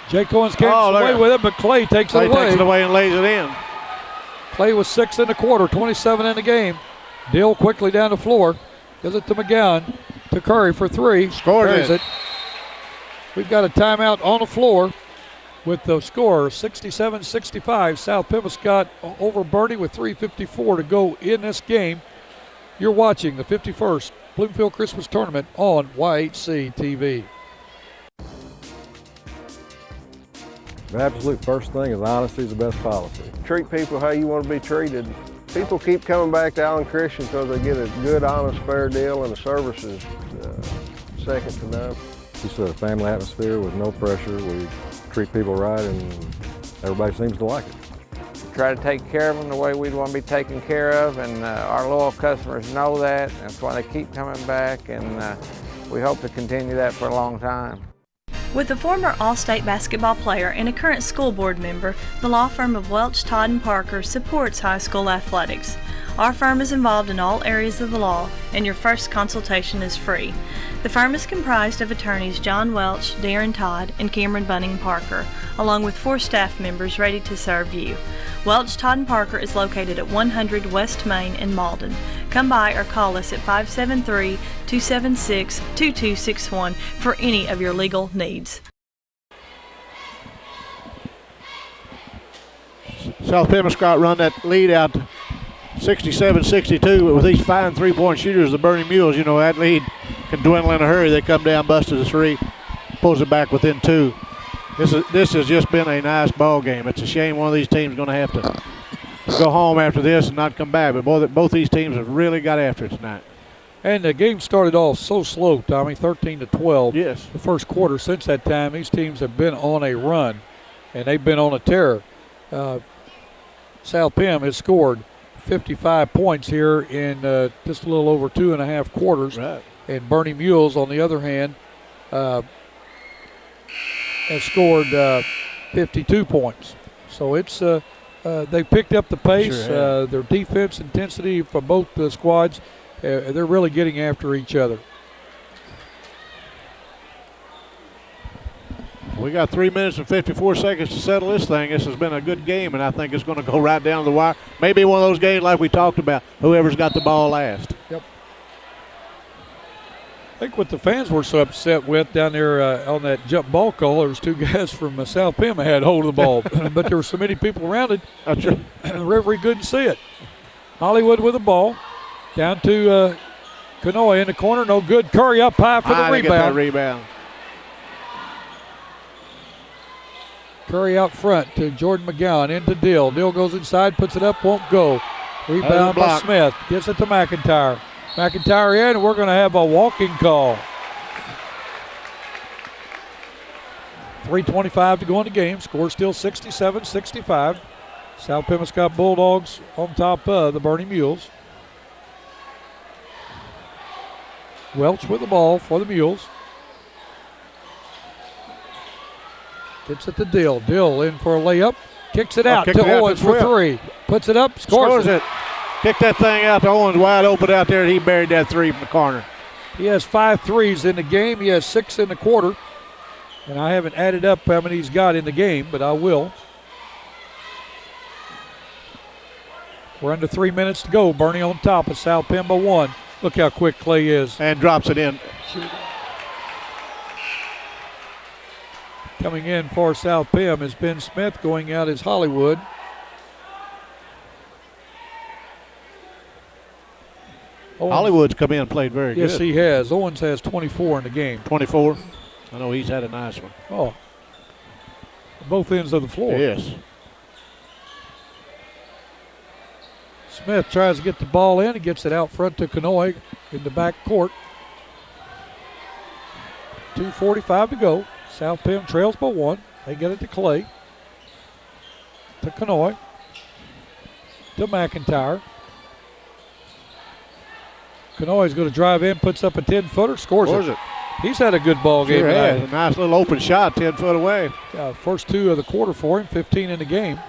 Jake Owens can't away with it, but Clay takes it away. Takes it away and lays it in. Clay was 6 in the quarter, 27 in the game. Dill quickly down the floor. Gives it to McGowan. To Curry for 3. Scores it. We've got a timeout on the floor with the score 67-65. South Pemiscot over Bernie with 3:54 to go in this game. You're watching the 51st Bloomfield Christmas Tournament on YHC TV. The absolute first thing is honesty is the best policy. Treat people how you want to be treated. People keep coming back to Allen Christian because they get a good, honest, fair deal, and the service is second to none. Just a family atmosphere with no pressure. We treat people right, and everybody seems to like it. We try to take care of them the way we'd want to be taken care of, and our loyal customers know that. That's why they keep coming back, and we hope to continue that for a long time. With a former All-State basketball player and a current school board member, the law firm of Welch, Todd & Parker supports high school athletics. Our firm is involved in all areas of the law, and your first consultation is free. The firm is comprised of attorneys John Welch, Darren Todd, and Cameron Bunning Parker, along with 4 staff members ready to serve you. Welch, Todd & Parker is located at 100 West Main in Malden. Come by or call us at 573-276-2261 for any of your legal needs. South Pemiscot run that lead out to 67-62 with these fine three-point shooters, the Bernie Mules. You know, that lead can dwindle in a hurry. They come down, busted a 3, pulls it back within 2. This has just been a nice ball game. It's a shame one of these teams is going to have to go home after this and not come back. But both these teams have really got after it tonight. And the game started off so slow, Tommy, 13-12. Yes. The first quarter. Since that time, these teams have been on a run, and they've been on a tear. South Penn has scored 55 points here in just a little over 2.5 quarters. Right. And Bernie Mules, on the other hand, has scored 52 points. So it's they've picked up the pace. Sure Their defense intensity from both the squads, they're really getting after each other. We got 3 minutes and 54 seconds to settle this thing. This has been a good game, and I think it's going to go right down the wire. Maybe one of those games like we talked about, whoever's got the ball last. Yep. I think what the fans were so upset with down there on that jump ball call, there was 2 guys from South Penn that had hold of the ball, but there were so many people around it, the referee couldn't see it. Hollywood with the ball. Down to Kanoy in the corner. No good. Curry up high for the Get rebound. that rebound. Curry out front to Jordan McGowan. Into Dill. Dill goes inside, puts it up, won't go. Rebound by Smith. Gets it to McIntyre. McIntyre in, and we're going to have a walking call. 3:25 to go in the game. Score still 67-65. South Pemiscot Bulldogs on top of the Bernie Mules. Welch with the ball for the Mules. Gets it to Dill. Dill in for a layup. Kicks it out to Owens for three. Puts it up, scores it. Kick that thing out to Owens, wide open out there. He buried that three from the corner. He has 5 threes in the game. He has 6 in the quarter. And I haven't added up how many he's got in the game, but I will. We're under 3 minutes to go. Bernie on top of South Penn by 1. Look how quick Clay is. And drops it in. Coming in for South Penn is Ben Smith. Going out is Hollywood. Hollywood's come in and played very good. Yes, he has. Owens has 24 in the game. 24. I know he's had a nice one. Oh. Both ends of the floor. Yes. Smith tries to get the ball in. He gets it out front to Kanoy in the back court. 2:45 to go. South Penn trails by 1. They get it to Clay. To Kanoy. To McIntyre. Kanoy's going to drive in, puts up a 10-footer, scores it. He's had a good ball game tonight. A nice little open shot, 10 foot away. First 2 of the quarter for him, 15 in the game.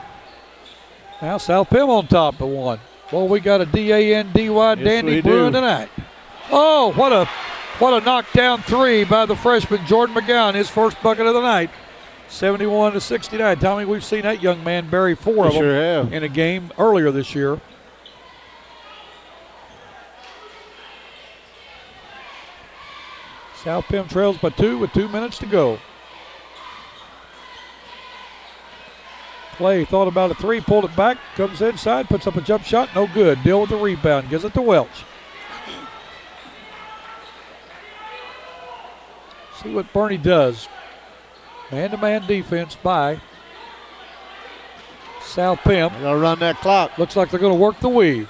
Now South Penn on top of 1. Well, we got a D-A-N-D-Y dandy brewing tonight. Oh, what a knockdown 3 by the freshman Jordan McGowan, his first bucket of the night. 71-69. Tommy, we've seen that young man bury 4 of them in a game earlier this year. South Penn trails by 2 with 2 minutes to go. Clay thought about a 3, pulled it back, comes inside, puts up a jump shot, no good. Dill with the rebound, gives it to Welch. See what Bernie does. Man-to-man defense by South Penn. They're going to run that clock. Looks like they're going to work the weave.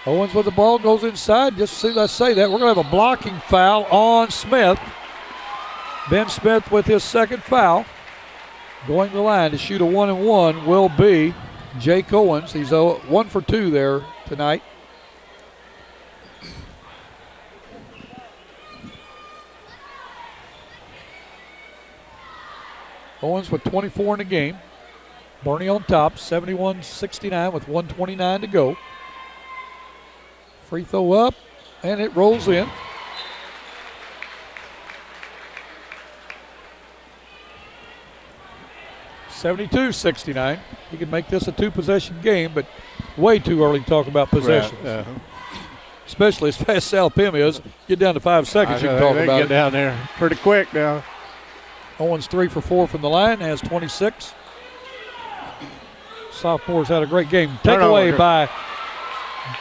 Owens with the ball, goes inside. Just see, let's say that. We're going to have a blocking foul on Smith. Ben Smith with his second foul. Going to the line to shoot a 1-and-1 will be Jake Owens. He's 1 for 2 there tonight. Owens with 24 in the game. Bernie on top, 71-69 with 1:29 to go. Free throw up, and it rolls in. (72-69). You can make this a 2-possession game, but way too early to talk about possessions. Right. Especially as fast as South Penn is. Get down to 5 seconds, you can talk about get it. down there pretty quick now. Owens 3 for 4 from the line, has 26. Sophomore's had a great game. Takeaway by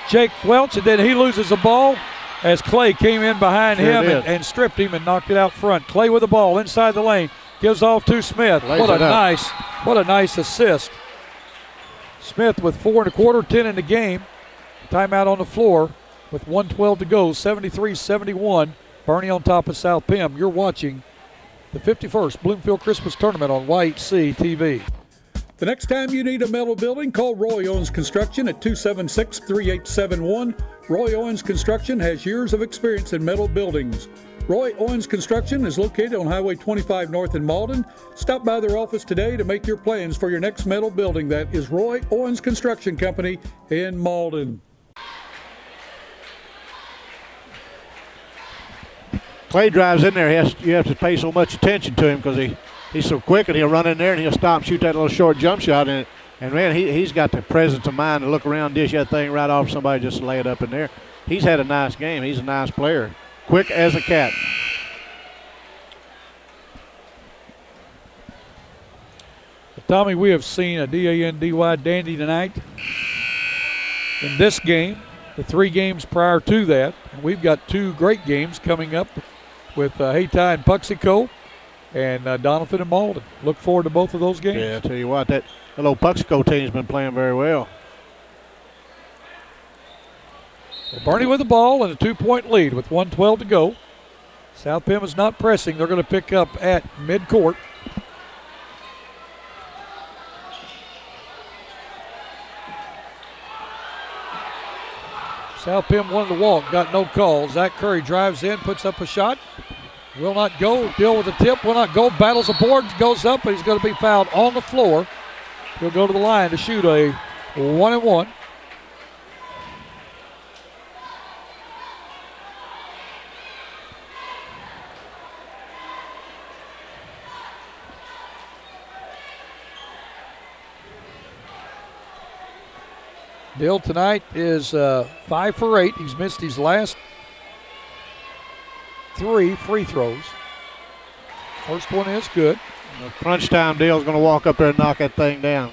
Jake Welch, and then he loses the ball as Clay came in behind him and stripped him and knocked it out front. Clay with the ball inside the lane, gives off to Smith. What a nice assist. Smith with 4 1/4, 10 in the game. Timeout on the floor with 1:12 to go. 73-71. Bernie on top of South Penn. You're watching the 51st Bloomfield Christmas Tournament on YHC TV. The next time you need a metal building, call Roy Owens Construction at 276-3871. Roy Owens Construction has years of experience in metal buildings. Roy Owens Construction is located on Highway 25 North in Malden. Stop by their office today to make your plans for your next metal building. That is Roy Owens Construction Company in Malden. Clay drives in there. You have to pay so much attention to him because he's so quick, and he'll run in there and he'll stop and shoot that little short jump shot. And man, he's got the presence of mind to look around, dish that thing right off somebody, just lay it up in there. He's had a nice game. He's a nice player. Quick as a cat. Tommy, we have seen a D-A-N-D-Y dandy tonight in this game, the 3 games prior to that. And we've got 2 great games coming up with Hayti and Pemiscot and Doniphan and Malden. Look forward to both of those games. Yeah, I tell you what, that little Pemiscot team's been playing very well. Bernie with the ball and a 2-point lead with 1:12 to go. South Pem is not pressing. They're going to pick up at midcourt. South Pem wanted to walk, got no call. Zach Curry drives in, puts up a shot. Will not go. Deal with the tip, will not go. Battles the board, goes up, but he's going to be fouled on the floor. He'll go to the line to shoot a 1-and-1. Dill tonight is 5 for 8. He's missed his last 3 free throws. First one is good. Crunch time, Dill's going to walk up there and knock that thing down.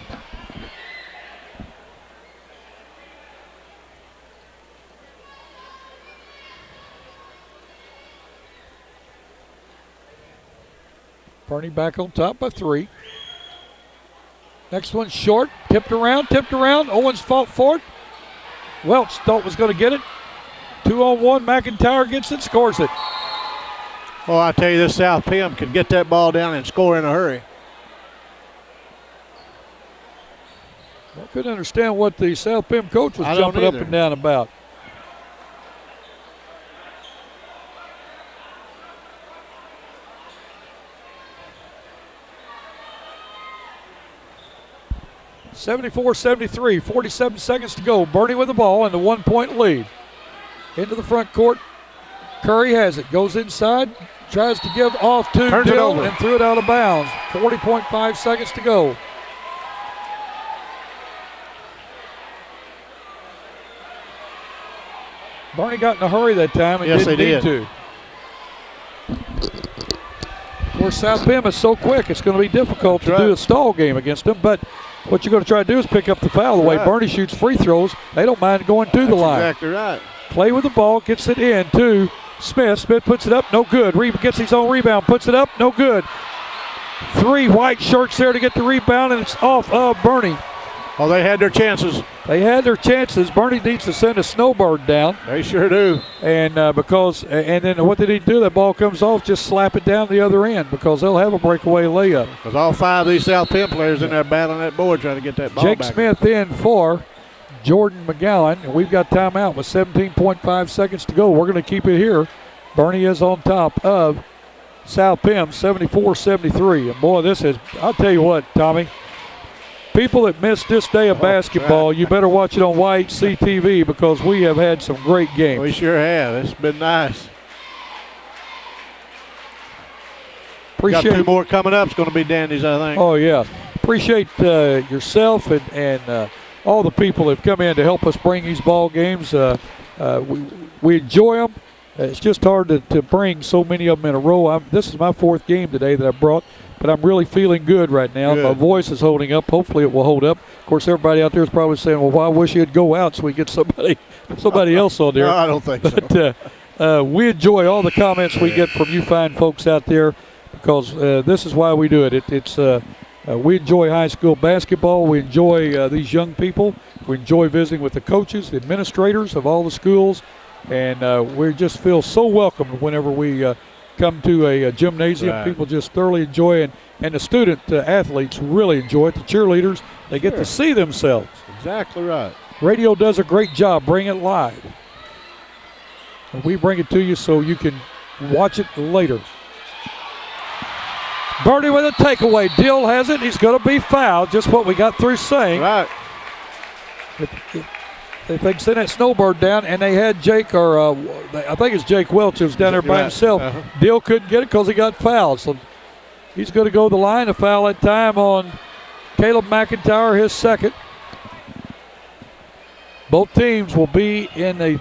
Bernie back on top by 3. Next one short, tipped around. Owens fought for it. Welch thought was going to get it. 2-on-1, McIntyre gets it, scores it. Well, I tell you, this South Pem can get that ball down and score in a hurry. I couldn't understand what the South Pem coach was jumping up and down about. (74-73), 47 seconds to go. Bernie with the ball and the 1-point lead. Into the front court. Curry has it, goes inside, tries to give off to Dill and threw it out of bounds. 40.5 seconds to go. Bernie got in a hurry that time and didn't need to. Of course, South Pem is so quick, it's going to be difficult to do a stall game against them, but what you're going to try to do is pick up the foul. The way Bernie shoots free throws, they don't mind going to the line. Exactly right. Play with the ball, gets it in to Smith. Smith puts it up, no good. Gets his own rebound, puts it up, no good. 3 white shirts there to get the rebound, and it's off of Bernie. Well, they had their chances. They had their chances. Bernie needs to send a snowbird down. They sure do. And then what they need to do, that ball comes off, just slap it down the other end because they'll have a breakaway layup. Because all 5 of these South Pem players in there battling that board trying to get that ball Jake back. Smith in for Jordan McGowan, and we've got timeout with 17.5 seconds to go. We're going to keep it here. Bernie is on top of South Pem, 74-73. And boy, this is, I'll tell you what, Tommy, people that missed this day of basketball, you better watch it on YHC-TV because we have had some great games. We sure have. It's been nice. Got 2 more coming up. It's going to be dandies, I think. Oh, yeah. Appreciate yourself and all the people that have come in to help us bring these ball games. We enjoy them. It's just hard to bring so many of them in a row. This is my 4th game today that I brought, but I'm really feeling good right now. Good. My voice is holding up. Hopefully it will hold up. Of course, everybody out there is probably saying, well, why I wish you'd go out so we get somebody else on there. No, I don't think so. We enjoy all the comments we get from you fine folks out there because this is why we do it. We enjoy high school basketball. We enjoy these young people. We enjoy visiting with the coaches, the administrators of all the schools, and we just feel so welcome whenever we come to a gymnasium. Right. People just thoroughly enjoy it, and the student athletes really enjoy it. The cheerleaders, they get to see themselves. Exactly right. Radio does a great job bringing it live. And we bring it to you so you can watch it later. Bernie with a takeaway. Dill has it. He's going to be fouled. Just what we got through saying. Right. They sent that snowbird down, and they had Jake, I think it's Jake Welch, who was down there by himself. Dill couldn't get it because he got fouled. So he's going to go to the line. A foul that time on Caleb McIntyre, his 2nd. Both teams will be in a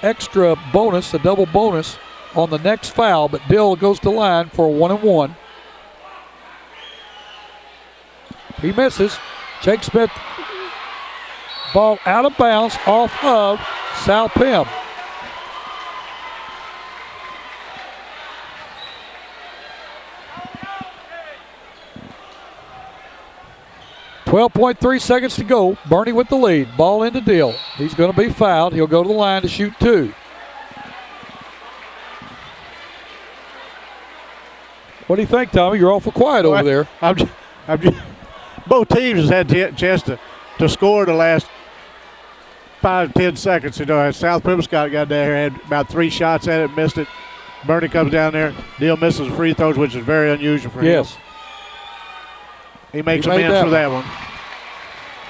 extra bonus, a double bonus, on the next foul, but Dill goes to the line for a 1-and-1. He misses. Jake Smith, ball out of bounds off of South Pim. .3 seconds to go. Bernie with the lead. Ball in the deal. He's going to be fouled. He'll go to the line to shoot 2. What do you think, Tommy? You're awful quiet over there. Both teams has had a chance to score the last 5-10 seconds. You know, South Pemiscot got down here, had about 3 shots at it, missed it. Bernie comes down there. Deal misses free throws, which is very unusual for him. Yes. He makes amends for that one.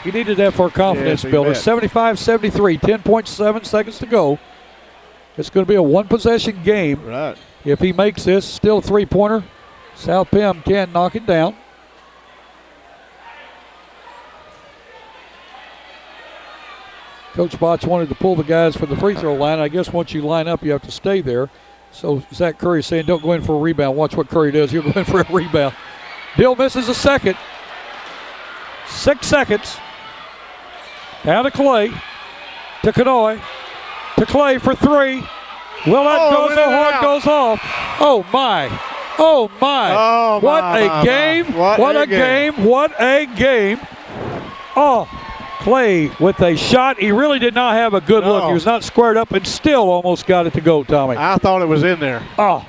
He needed that for a confidence builder. 75-73, 10.7 seconds to go. It's going to be a one-possession game. Right. If he makes this, still a three-pointer. South Pim can knock it down. Coach Botch wanted to pull the guys from the free throw line. I guess once you line up, you have to stay there. So Zach Curry is saying, don't go in for a rebound. Watch what Curry does. He'll go in for a rebound. Dill misses a second. 6 seconds. Down to Clay. To Canoy. To Clay for 3. Well, that goes off. It goes off. Oh, my. Oh, my. Oh, what a game. What a game. What a game. Oh, Clay with a shot. He really did not have a good look. He was not squared up and still almost got it to go, Tommy. I thought it was in there. Oh,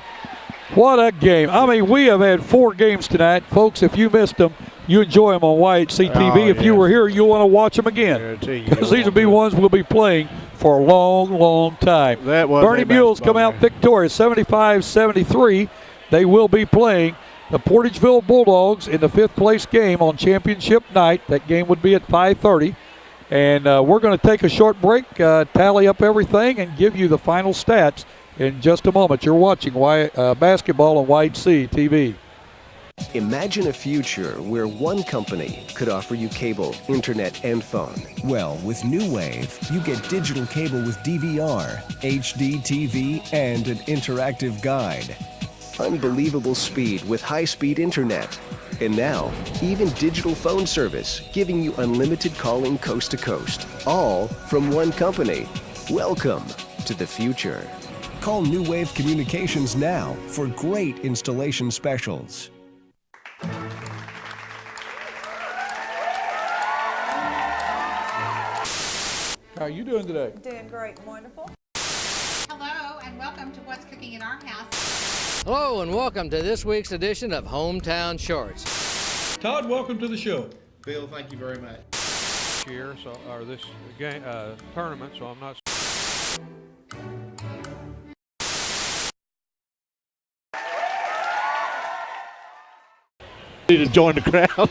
what a game. I mean, we have had 4 games tonight. Folks, if you missed them, you enjoy them on YHC TV. If you were here, you'll want to watch them again. Because these will be ones we'll be playing for a long, long time. Bernie Mules come out victorious, 75-73. They will be playing the Portageville Bulldogs in the 5th place game on championship night. That game would be at 5:30. And we're going to take a short break, tally up everything, and give you the final stats in just a moment. You're watching basketball on YHC TV. Imagine a future where one company could offer you cable, internet, and phone. Well, with New Wave, you get digital cable with DVR, HD TV, and an interactive guide. Unbelievable speed with high-speed internet. And now, even digital phone service, giving you unlimited calling coast to coast. All from one company. Welcome to the future. Call New Wave Communications now for great installation specials. How are you doing today? Doing great, wonderful. Hello, and welcome to What's Cooking in Our House. Hello, and welcome to this week's edition of Hometown Shorts. Todd, welcome to the show. Bill, thank you very much. Year, so or this game tournament, so I'm not. To join the crowd.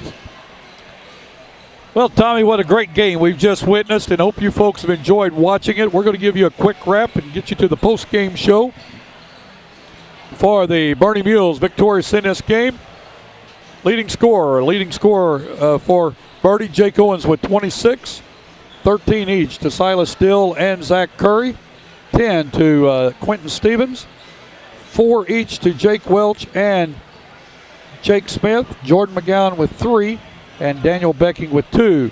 Well, Tommy, what a great game we've just witnessed, and hope you folks have enjoyed watching it. We're going to give you a quick wrap and get you to the post-game show for the Bernie Mules victorious in this game. Leading scorer for Bertie, Jake Owens with 26, 13 each to Silas Still and Zach Curry, 10 to Quentin Stevens, 4 each to Jake Welch and Jake Smith, Jordan McGowan with 3, and Daniel Becking with 2.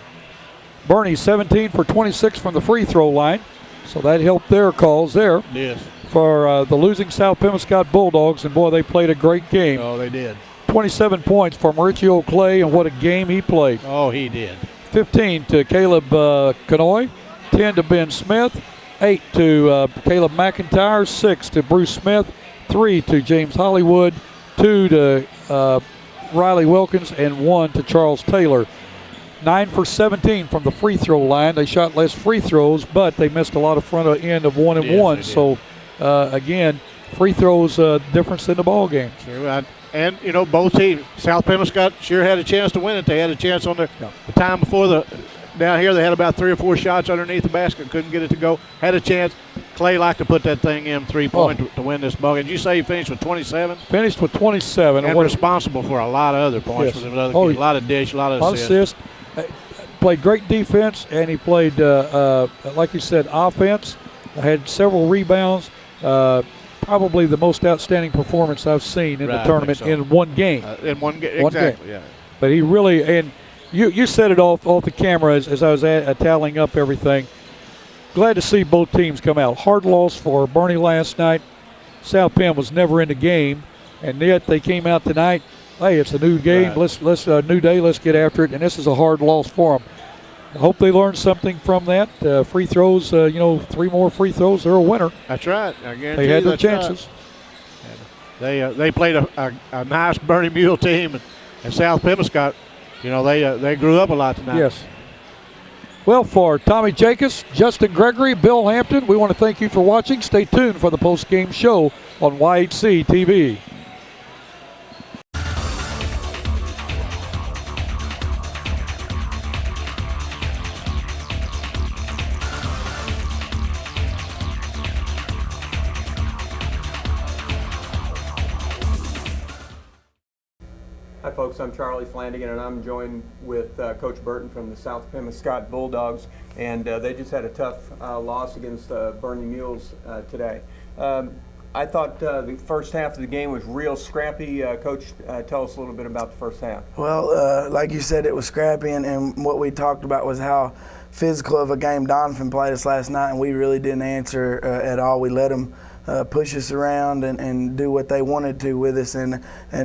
Bernie 17 for 26 from the free throw line, so that helped their calls there. Yes. For the losing South Pemiscot Bulldogs, and boy, they played a great game. Oh, they did. 27 points from Mauricio Clay, and what a game he played. Oh, he did. 15 to Caleb Canoy, 10 to Ben Smith, 8 to Caleb McIntyre, 6 to Bruce Smith, 3 to James Hollywood, 2 to Riley Wilkins, and 1 to Charles Taylor. 9 for 17 from the free throw line. They shot less free throws, but they missed a lot of front end of 1 and 1. So, again, free throws difference in the ball game. Sure, and, you know, both teams, South Pemiscot sure had a chance to win it. They had a chance on the time before down here. They had about 3 or 4 shots underneath the basket, couldn't get it to go. Had a chance. Clay liked to put that thing in 3-point to win this ball game. Did you say he finished with 27? Finished with 27. And responsible for a lot of other points. Yes. A lot of dish, a lot of assists. Played great defense, and he played, like you said, offense. Had several rebounds. Probably the most outstanding performance I've seen in the tournament in one game. In one game, exactly, yeah. But he really, and You said it off the camera as I was tallying up everything. Glad to see both teams come out. Hard loss for Bernie last night. South Penn was never in the game, and yet they came out tonight. Hey, it's a new game. Right. Let's new day. Let's get after it. And this is a hard loss for them. I hope they learn something from that. Free throws, 3 more free throws, they're a winner. That's right. I guarantee they had their that's chances. Right. They played a nice Bernie Mule team, and South Pemiscot, they grew up a lot tonight. Yes. Well, for Tommy Jacobs, Justin Gregory, Bill Hampton, we want to thank you for watching. Stay tuned for the post-game show on YHC TV. Hi folks, I'm Charlie Flanagan and I'm joined with Coach Burton from the South Pemiscot Bulldogs, and they just had a tough loss against Bernie Mules today. I thought the first half of the game was real scrappy. Coach, tell us a little bit about the first half. Well, like you said, it was scrappy, and what we talked about was how physical of a game Donovan played us last night, and we really didn't answer at all. We let them push us around and do what they wanted to with us, and I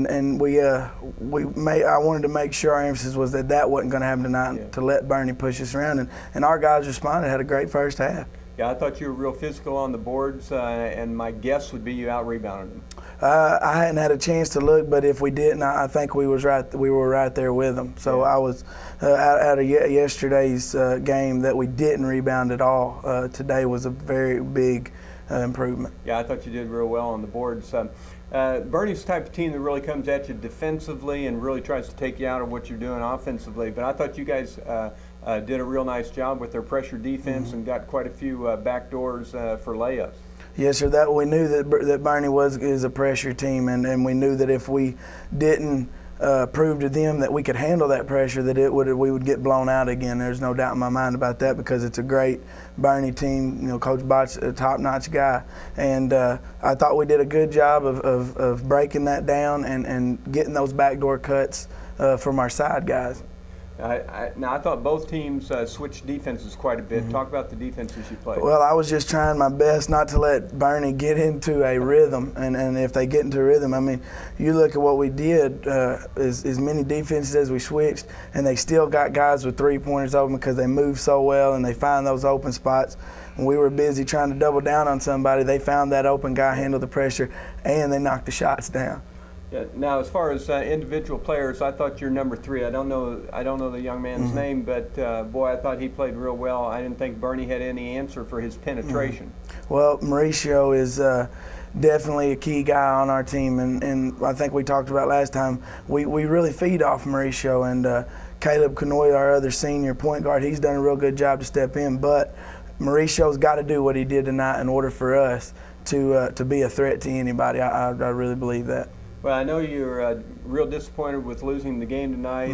wanted to make sure our emphasis was that wasn't going to happen tonight, to let Bernie push us around, and our guys responded, had a great first half. Yeah, I thought you were real physical on the boards, and my guess would be you out-rebounded them. I hadn't had a chance to look, but if we didn't, I think we were right there with them. So I was out of yesterday's game that we didn't rebound at all. Today was a very big improvement. Yeah, I thought you did real well on the boards. Bernie's the type of team that really comes at you defensively and really tries to take you out of what you're doing offensively. But I thought you guys did a real nice job with their pressure defense and got quite a few backdoors for layups. Yes, sir. That we knew that Bernie is a pressure team, and we knew that if we didn't prove to them that we could handle that pressure, that we would get blown out again. There's no doubt in my mind about that, because it's a great Bernie team. Coach Botch, a top-notch guy, and I thought we did a good job of breaking that down and getting those backdoor cuts from our side guys. Now, I thought both teams switched defenses quite a bit. Talk about the defenses you played. Well, I was just trying my best not to let Bernie get into a rhythm, and if they get into a rhythm, I mean, you look at what we did, as many defenses as we switched, and they still got guys with three-pointers open because they move so well and they find those open spots. When we were busy trying to double down on somebody, they found that open guy, handled the pressure, and they knocked the shots down. Yeah, now, as far as individual players, I thought your number 3. I don't know the young man's name, but boy, I thought he played real well. I didn't think Bernie had any answer for his penetration. Well, Mauricio is definitely a key guy on our team, and I think we talked about last time. We really feed off Mauricio, and Caleb Canoy, our other senior point guard, he's done a real good job to step in. But Mauricio's got to do what he did tonight in order for us to be a threat to anybody. I really believe that. Well, I know you're real disappointed with losing the game tonight,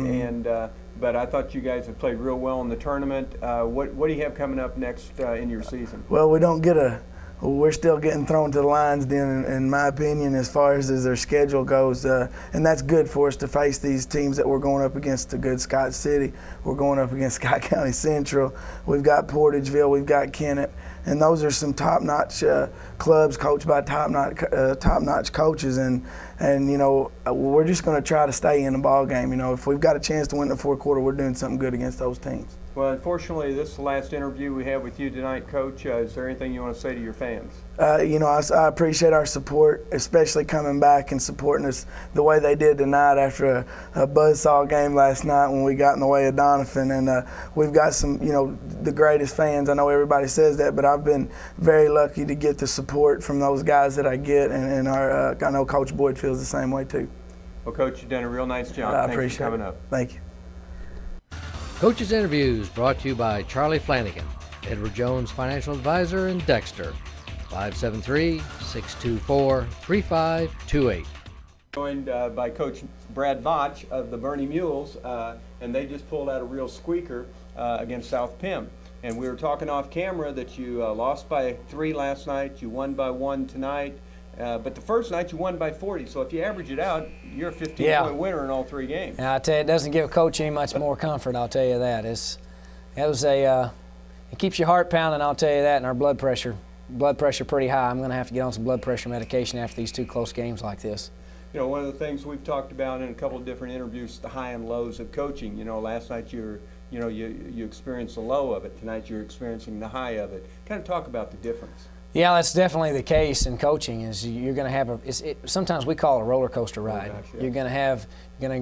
but I thought you guys have played real well in the tournament. What do you have coming up next in your season? Well, we're still getting thrown to the lion's den, in my opinion, as far as their schedule goes, and that's good for us to face these teams that we're going up against. The good Scott City, we're going up against Scott County Central. We've got Portageville, we've got Kennett, and those are some top-notch clubs coached by top-notch coaches, and we're just going to try to stay in the ball game. If we've got a chance to win the fourth quarter, we're doing something good against those teams. Well, unfortunately, this is the last interview we have with you tonight, Coach. Is there anything you want to say to your fans? I appreciate our support, especially coming back and supporting us the way they did tonight after a buzzsaw game last night when we got in the way of Donovan. And we've got some, the greatest fans. I know everybody says that, but I've been very lucky to get the support from those guys that I get, and I know Coach Boyd feels the same way too. Well, Coach, you've done a real nice job. I Thanks appreciate for coming it. up. Thank you. Coaches Interviews brought to you by Charlie Flanagan, Edward Jones Financial Advisor in Dexter, 573-624-3528. Joined by Coach Brad Botch of the Bernie Mules, and they just pulled out a real squeaker against South Pem. And we were talking off camera that you lost by 3 last night, you won by 1 tonight. But the first night you won by 40. So if you average it out, you're a 15-point winner in all 3 games. And I tell you, it doesn't give a coach any much more comfort. I'll tell you that. It keeps your heart pounding. I'll tell you that, and our blood pressure pretty high. I'm going to have to get on some blood pressure medication after these 2 close games like this. You know, one of the things we've talked about in a couple of different interviews, the high and lows of coaching. You know, last night you experienced the low of it. Tonight you're experiencing the high of it. Kind of talk about the difference. Yeah, that's definitely the case in coaching. Is you're going to have sometimes we call it a roller coaster ride. Gosh, yeah. You're going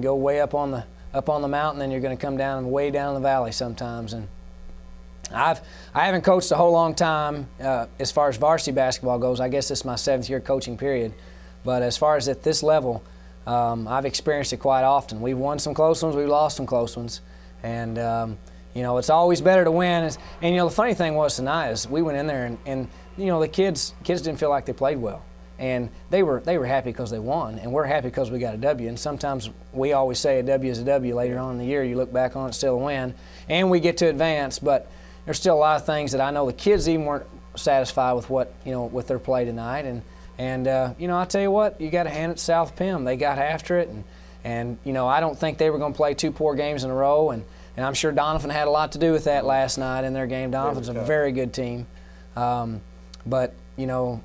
to go way up on the mountain, and you're going to come down and way down the valley sometimes. And I haven't coached a whole long time as far as varsity basketball goes. I guess this is my 7th year coaching period. But as far as at this level, I've experienced it quite often. We've won some close ones, we've lost some close ones. And, you know, it's always better to win. And, you know, the funny thing was tonight is we went in there and you know, the kids didn't feel like they played well. And they were happy because they won, and we're happy because we got a W. And sometimes we always say a W is a W. Later on in the year, you look back on it, still a win. And we get to advance, but there's still a lot of things that I know the kids even weren't satisfied with with their play tonight. And you know, I'll tell you what, you got to hand it to South Pem. They got after it, and you know, I don't think they were going to play 2 poor games in a row, and I'm sure Donovan had a lot to do with that last night in their game. Donovan's a very good team, but you know,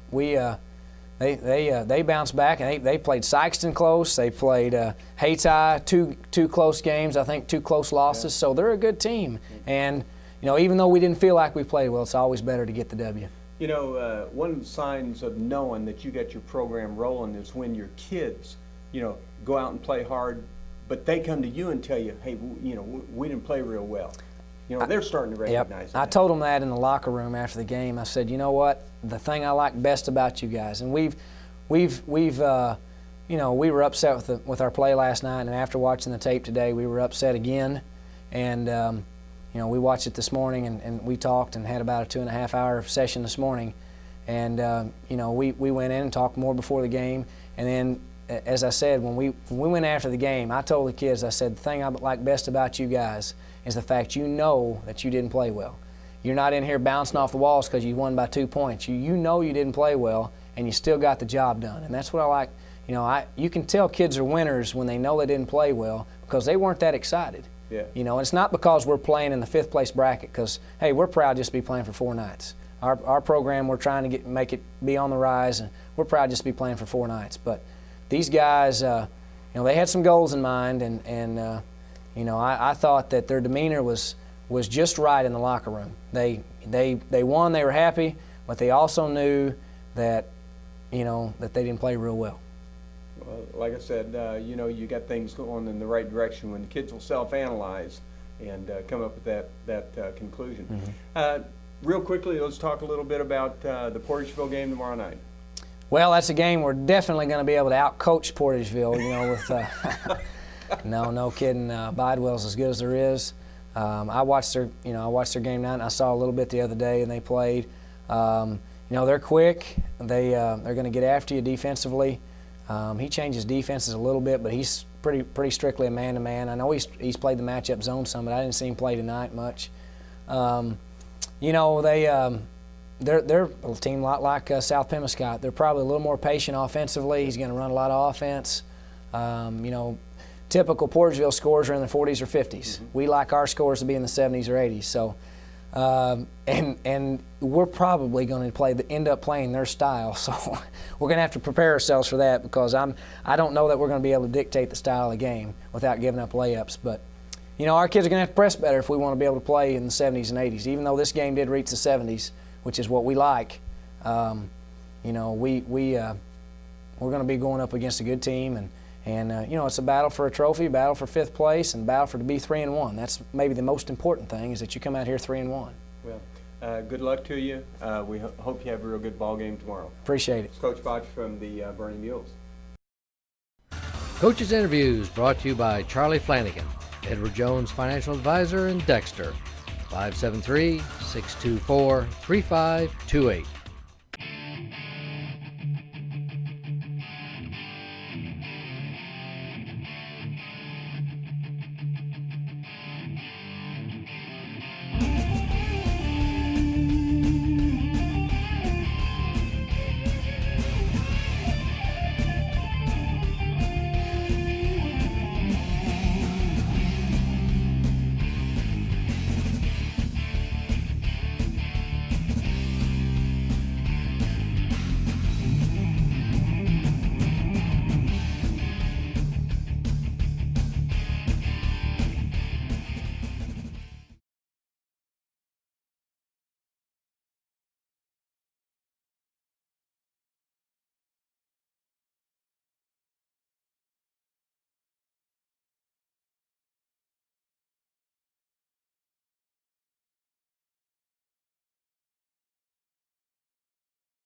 they bounced back, and they played Sykeston close. They played Hates High, two close games. I think 2 close losses. So they're a good team, and you know, even though we didn't feel like we played well, it's always better to get the W. You know, one of the signs of knowing that you got your program rolling is when your kids, you know, go out and play hard, but they come to you and tell you, hey, you know, we didn't play real well. You know, they're starting to recognize it. I told them that in the locker room after the game. I said, you know what, the thing I like best about you guys, and we've you know, we were upset with our play last night, and after watching the tape today, we were upset again, and you know, we watched it this morning, and we talked and had about a 2.5-hour session this morning. And, you know, we went in and talked more before the game. And then, as I said, when we went after the game, I told the kids, I said, the thing I like best about you guys is the fact you know that you didn't play well. You're not in here bouncing off the walls because you won by 2 points. You know you didn't play well, and you still got the job done. And that's what I like. You know, you can tell kids are winners when they know they didn't play well because they weren't that excited. Yeah. You know, it's not because we're playing in the 5th place bracket because, hey, we're proud just to be playing for 4 nights. Our program, we're trying to make it be on the rise, and we're proud just to be playing for 4 nights. But these guys, you know, they had some goals in mind, and you know, I thought that their demeanor was just right in the locker room. They won, they were happy, but they also knew that, you know, that they didn't play real well. Well, like I said, you know, you got things going in the right direction when the kids will self-analyze and come up with that conclusion. Mm-hmm. Real quickly, let's talk a little bit about the Portageville game tomorrow night. Well, that's a game we're definitely going to be able to out-coach Portageville, you know, with no kidding. Bidewell's as good as there is. I watched their game tonight, and I saw a little bit the other day, and they played. You know, they're quick. They're going to get after you defensively. He changes defenses a little bit, but he's pretty strictly a man-to-man. I know he's played the matchup zone some, but I didn't see him play tonight much. You know, they're a team a lot like South Pemiscot. They're probably a little more patient offensively. He's going to run a lot of offense. You know, typical Portageville scores are in the 40s or 50s. Mm-hmm. We like our scores to be in the 70s or 80s. So, and we're probably going to end up playing their style. So we're going to have to prepare ourselves for that because I don't know that we're going to be able to dictate the style of the game without giving up layups. But you know, our kids are going to have to press better if we want to be able to play in the 70s and 80s. Even though this game did reach the 70s, which is what we like, you know, we're going to be going up against a good team, and you know, it's a battle for a trophy, battle for 5th place, and battle to be 3-1. That's maybe the most important thing, is that you come out here 3-1. Well, good luck to you. We hope you have a real good ball game tomorrow. Appreciate it. It's Coach Botch from the Bernie Mules. Coaches Interviews brought to you by Charlie Flanagan, Edward Jones Financial Advisor in Dexter, 573-624-3528.